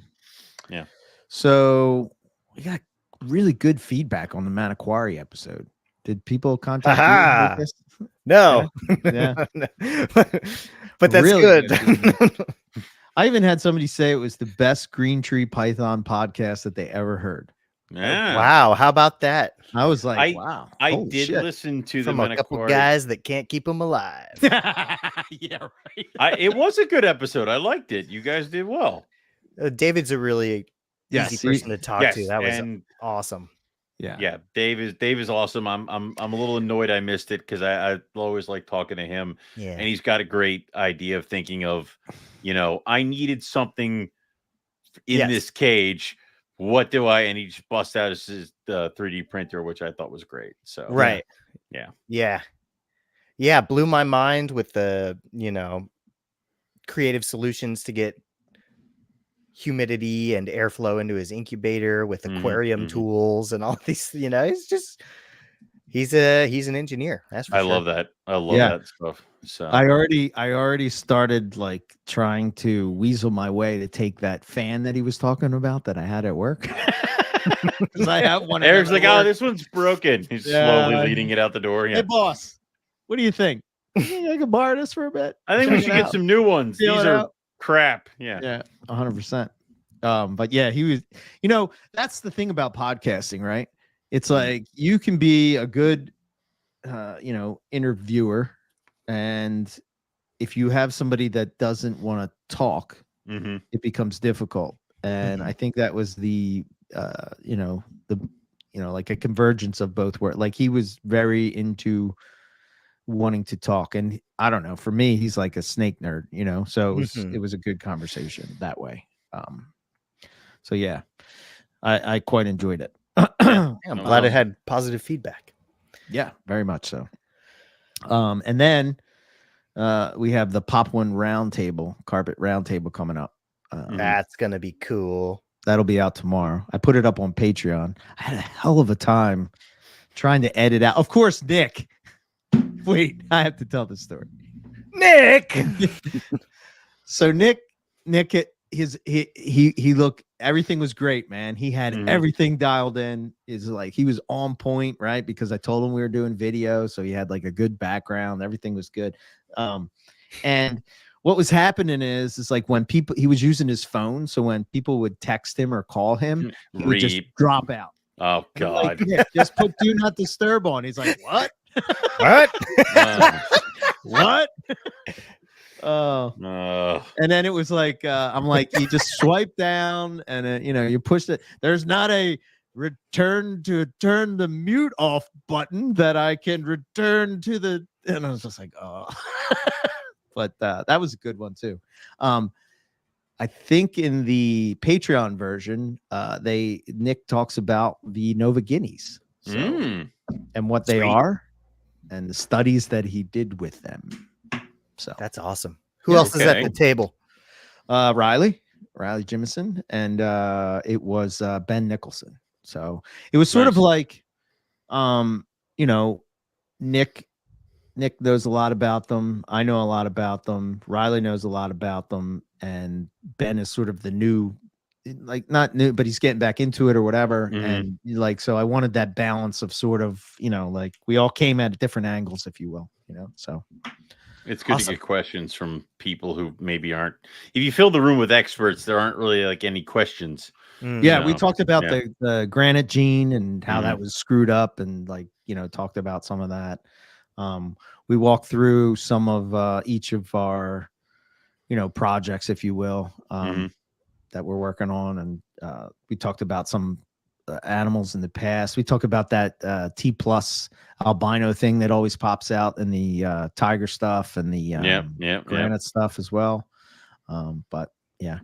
Yeah. So we got really good feedback on the Manaquari episode. Did people contact you about this? No. Yeah. But that's Really good. I even had somebody say it was the best Green Tree Python podcast that they ever heard. Yeah. Wow. How about that? I was like, wow. I holy did shit. listen to From the a couple Manaquari. guys that can't keep them alive. Yeah, right. It was a good episode. I liked it. You guys did well. David's a really easy person to talk to. That was awesome. Yeah. Dave is awesome. I'm a little annoyed I missed it because I always like talking to him. Yeah. And he's got a great idea of thinking of, I needed something in this cage. What do I? And he just bust out his 3D printer, which I thought was great. So right. Yeah. Blew my mind with the creative solutions to get humidity and airflow into his incubator with aquarium tools and all these. He's an engineer. That's for sure. love that. I love that stuff. So I already started like trying to weasel my way to take that fan that he was talking about that I had at work. Because I have one. Eric's like, oh, this one's broken. He's slowly leading it out the door. Yeah. Hey, boss, what do you think? You think I can borrow this for a bit? I think we should get some new ones. Feel These it are out. crap. Yeah. Yeah, 100%. But yeah, he was. That's the thing about podcasting, right? It's like you can be a good, interviewer, and if you have somebody that doesn't want to talk, it becomes difficult. And I think that was the like a convergence of both where like he was very into wanting to talk, and I don't know, for me he's like a snake nerd, so it was a good conversation that way. So yeah, I quite enjoyed it. I'm glad it had positive feedback. Yeah, very much so. And then we have the Pop One carpet roundtable coming up. That's gonna be cool. That'll be out tomorrow. I put it up on Patreon. I had a hell of a time trying to edit out. Of course, Nick. Wait, I have to tell the story. Nick. So Nick, he looked. Everything was great, man. He had everything dialed in. Is like he was on point, right? Because I told him we were doing video, so he had like a good background. Everything was good. And what was happening is like when he was using his phone, so when people would text him or call him, he would just drop out. Oh God! Like, just put do not disturb on. He's like, what? What? What? And then it was like I'm like, you just swipe down and you push it. There's not a turn the mute off button that I can return to the. And I was just like, oh. But that was a good one too. I think in the Patreon version, Nick talks about the Nova Guineas and what they are, and the studies that he did with them. So that's awesome. Who else is at the table? Riley Jimison, and it was Ben Nicholson. So it was sort of like, Nick knows a lot about them. I know a lot about them. Riley knows a lot about them. And Ben is sort of the new, like not new, but he's getting back into it or whatever. And like, so I wanted that balance of sort of, like we all came at different angles, if you will, so. It's good to get questions from people who maybe aren't. If you fill the room with experts, there aren't really like any questions. Yeah, we talked about the granite gene and how that was screwed up, and like talked about some of that. We walked through some of each of our projects, if you will, that we're working on, and we talked about some animals in the past. We talked about that T+ albino thing that always pops out in the tiger stuff and the granite stuff as well. But yeah.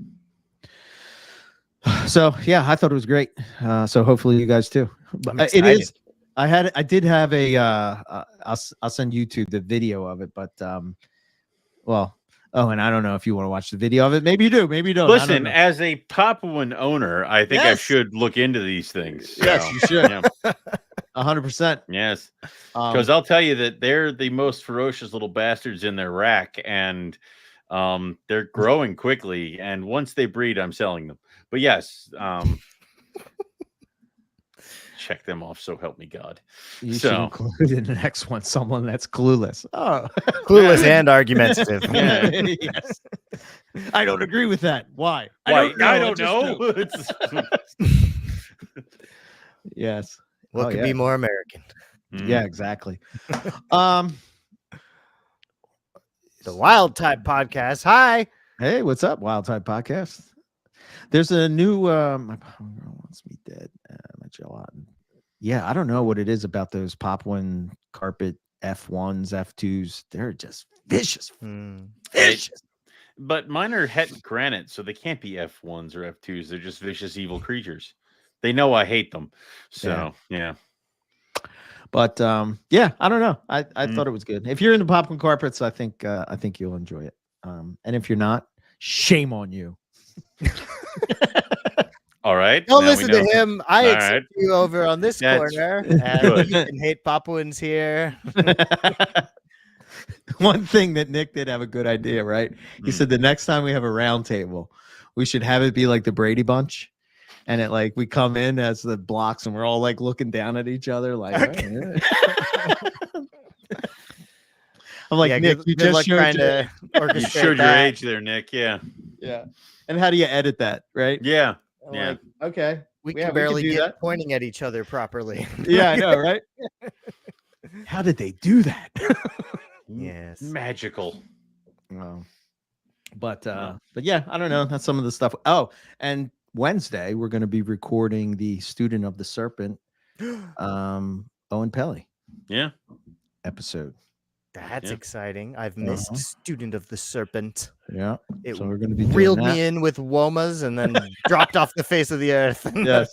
So yeah, I thought it was great. So hopefully you guys too. But it is. I did have a. I'll send YouTube the video of it, but well, Oh, and I don't know if you want to watch the video of it. Maybe you do. Maybe you don't. I don't Listen, know. as a Papuan owner, I think I Yes. should look into these things. Yes, So, you should. yeah. 100%. Yes, because I'll tell you that they're the most ferocious little bastards in their rack, and they're growing quickly. And once they breed, I'm selling them. But yes, check them off. So help me God. You should So include in the next one someone that's clueless. Oh, Clueless and argumentative. Yeah. yes. I don't agree with that. Why? I don't just know. Yes. What Oh, could yeah. be more American? Yeah, exactly. The Wild Type Podcast. Hi. Hey, what's up, Wild Type Podcast? There's a new my girl wants me dead. My gelatin. Yeah, I don't know what it is about those Papuan carpet F1s, F2s. They're just vicious. Vicious. But mine are het granite, so they can't be F1s or F2s. They're just vicious, evil creatures. They know I hate them. So yeah. But yeah, I don't know. I thought it was good. If you're into Papuan carpets, I think you'll enjoy it. And if you're not, shame on you. All right. Don't now we listen to know. him. I All accept you over on this That's corner. good. And you can hate Papuans here. One thing that Nick did have a good idea, right? He said the next time we have a round table, we should have it be like the Brady Bunch. And it like we come in as the blocks and we're all like looking down at each other like I'm like, Nick, you good luck just showed trying your, to You orchestrate showed your that. age there, Nick. Yeah. yeah. And how do you edit that, right? Yeah. I'm Yeah. like, okay. We Yeah, can we barely do get that. pointing at each other properly. Yeah, I know, right? How did they do that? Yes. Magical. Well, but yeah, I don't know. That's some of the stuff. Oh, and Wednesday we're going to be recording the Student of the Serpent, Oenpelli Yeah. episode. That's Yeah. exciting. I've missed Student of the Serpent. Yeah, It so we're going to be doing reeled that. me in with womas and then dropped off the face of the earth. Yes.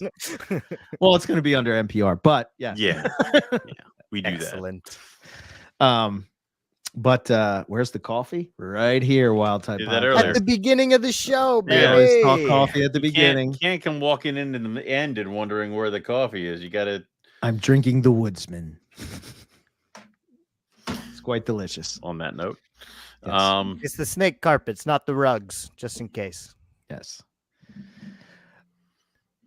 Well, it's going to be under NPR, but yeah, Yeah. We do Excellent. But where's the coffee? Right here, Wild Type. Did that Podcast. earlier. At the beginning of the show, We baby. always talk coffee at the You beginning. can't come walking into the end and wondering where the coffee is. You got to I'm drinking the Woodsman. It's quite delicious. on that note. Yes. It's the snake carpets, not the rugs, just in case. Yes.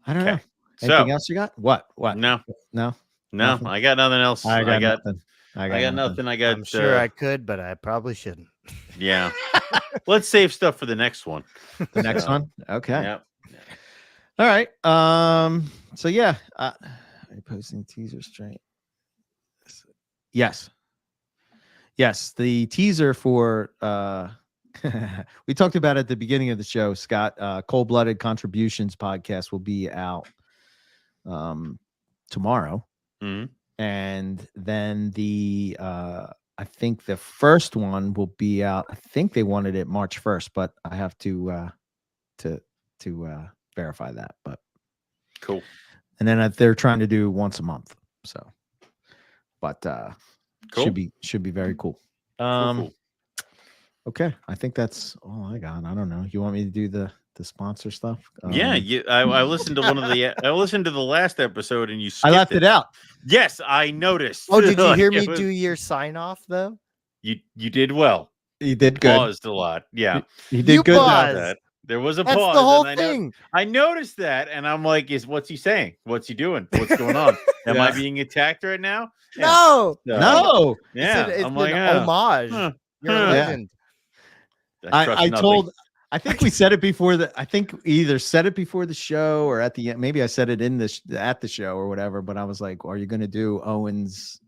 I don't know. Okay. Anything So else you got? What? no, No. no, Nothing? I got nothing else. I got got nothing. I got nothing. I got I'm sure I could, but I probably shouldn't. yeah. Let's save stuff for the next one. The next So, one. Okay. Yeah. All right. So yeah. Are you posting teaser straight? Yes. Yes. The teaser for we talked about it at the beginning of the show, Scott. Cold-Blooded Contributions podcast will be out tomorrow. Mhm. And then the I think the first one will be out. I think they wanted it March 1st, but I have to verify that. But Cool. and then they're trying to do once a month. So, but Cool. should be very cool. Cool. Okay, I think that's all I got. I don't know. You want me to do the sponsor stuff? Yeah, I listened to I listened to the last episode and you I skipped left it out. Yes, I noticed. Oh, did you Like, hear it me was- do your sign off though? You did well. You did good. Paused a lot. Yeah. You did You good. paused. That. There was a That's pause. the whole and thing. I noticed that, and I'm like, what's he saying? What's he doing? What's going on? Am I Yeah. being attacked right now? Yeah. No, No, Yeah. it's I'm an like, yeah. homage. Huh. You're a Huh. Yeah. legend. trust I nothing. told. I think we said it before I think we either said it before the show or at the end. Maybe I said it at the show or whatever. But I was like, "Are you going to do Owen's?"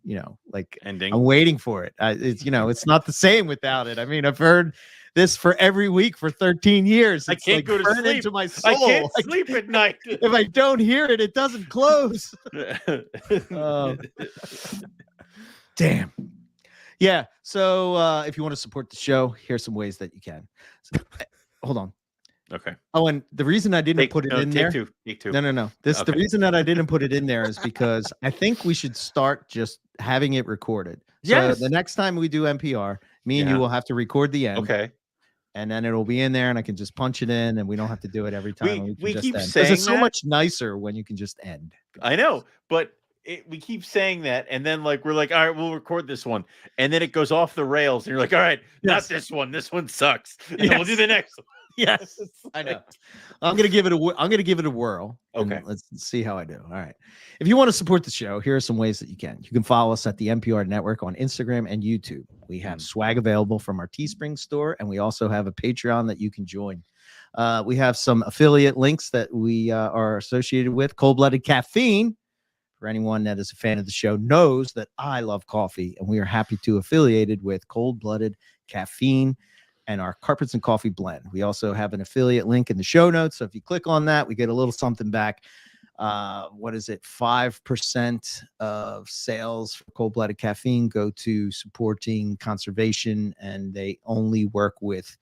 Like ending. I'm waiting for it. It's it's not the same without it. I mean, I've heard this for every week for 13 years. I It's can't like go to burned sleep. into my soul. I can't Like, sleep at night. if I don't hear it, it doesn't close. Damn. Yeah. So if you want to support the show, here's some ways that you can. Hold on. Okay. Oh, and the reason I didn't put it in there. Take two. No. The Okay. reason that I didn't put it in there is because I think we should start just having it recorded. So Yes. the next time we do NPR, me and Yeah. you will have to record the end. Okay. and then it'll be in there, and I can just punch it in, and we don't have to do it every time. We can just keep end. 'Cause saying it's so that. much nicer when you can just end. I know, but we keep saying that, and then like we're like, all right, we'll record this one, and then it goes off the rails, and you're like, all right, not this one. This one sucks. And then we'll do the next one. Yes, I know. I'm gonna give it a whirl. Okay, let's see how I do. All right. If you want to support the show, here are some ways that you can. You can follow us at the NPR Network on Instagram and YouTube. We have swag available from our Teespring store, and we also have a Patreon that you can join. We have some affiliate links that we are associated with. Cold-Blooded Caffeine, for anyone that is a fan of the show, knows that I love coffee, and we are happy to affiliated with Cold-Blooded Caffeine and our Carpets and Coffee blend. We also have an affiliate link in the show notes. So if you click on that, we get a little something back. What is it? 5% of sales for Cold-Blooded Caffeine go to supporting conservation, and they only work with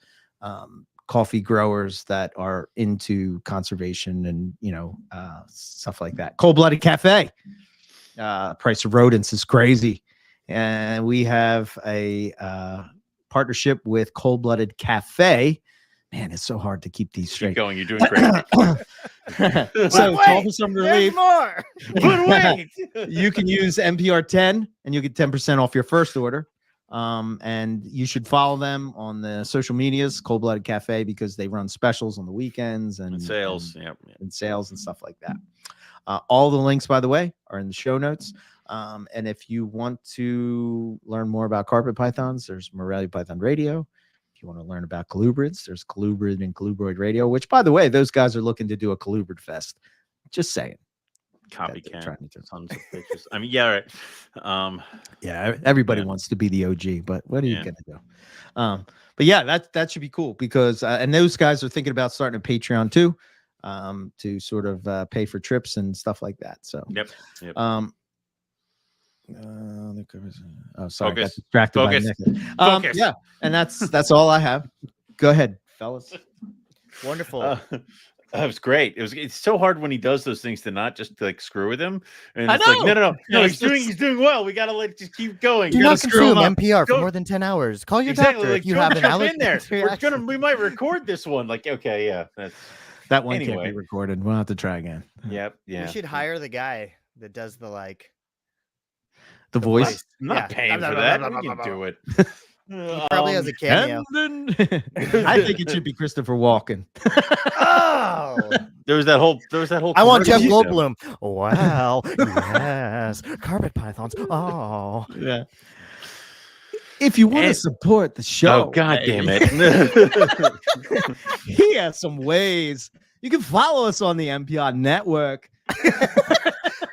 coffee growers that are into conservation and, stuff like that. Cold-Blooded Cafe. Price of rodents is crazy. And we have a partnership with Cold-Blooded Cafe. Man, it's so hard to keep these straight. Keep going. You're doing great. So to offer some relief, more. But wait, you can use NPR 10 and you'll get 10% off your first order. And you should follow them on the social medias, Cold-Blooded Cafe, because they run specials on the weekends and sales, and sales and stuff like that. All the links, by the way, are in the show notes. And if you want to learn more about carpet pythons, there's Morelia Python Radio. If you want to learn about colubrids, there's Colubrid and Colubroid Radio, which, by the way, those guys are looking to do a colubrid fest. Just saying. Copycat. Tons of pictures. I mean, yeah, right. Yeah, everybody wants to be the OG, but what are you gonna do? But yeah, that should be cool because and those guys are thinking about starting a Patreon too, to sort of pay for trips and stuff like that. So yep. Sorry, Focus. got distracted by Nick. Yeah, and that's all I have. Go ahead, fellas. Wonderful. That was great. It's so hard when he does those things to not just like screw with him. And I it's know. like, no. No, He's doing well. We gotta just keep going. Do not consume NPR for more than 10 hours. Call your doctor Like, if you have an allergy. in there. We might record this one. Like, okay, yeah. That one can't be recorded. We'll have to try again. Yep. Yeah. We should hire the guy that does the the voice. I'm not paying for that. We can do it. He probably has a cameo. I think it should be Christopher Walken. There was that whole. I want Jeff Goldblum. Wow. Yes. Carpet pythons. Oh. Yeah. If you want to support the show, God damn it. He has some ways. You can follow us on the NPR network.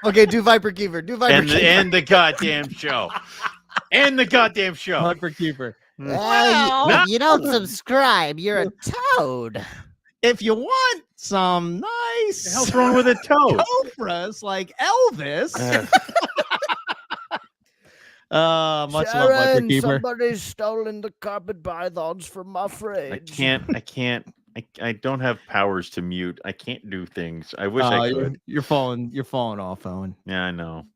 Okay, do Viper Keeper. And the goddamn show. And the goddamn show. Viper Keeper. Well, you don't subscribe. You're a toad. If you want some nice, What the hell's wrong with a toad? Cobras like Elvis. Much love, Viper Keeper. Somebody's stolen the carpet pythons from my fridge. I don't have powers to mute. I can't do things. I wish I could. You're falling off, Owen. Yeah, I know.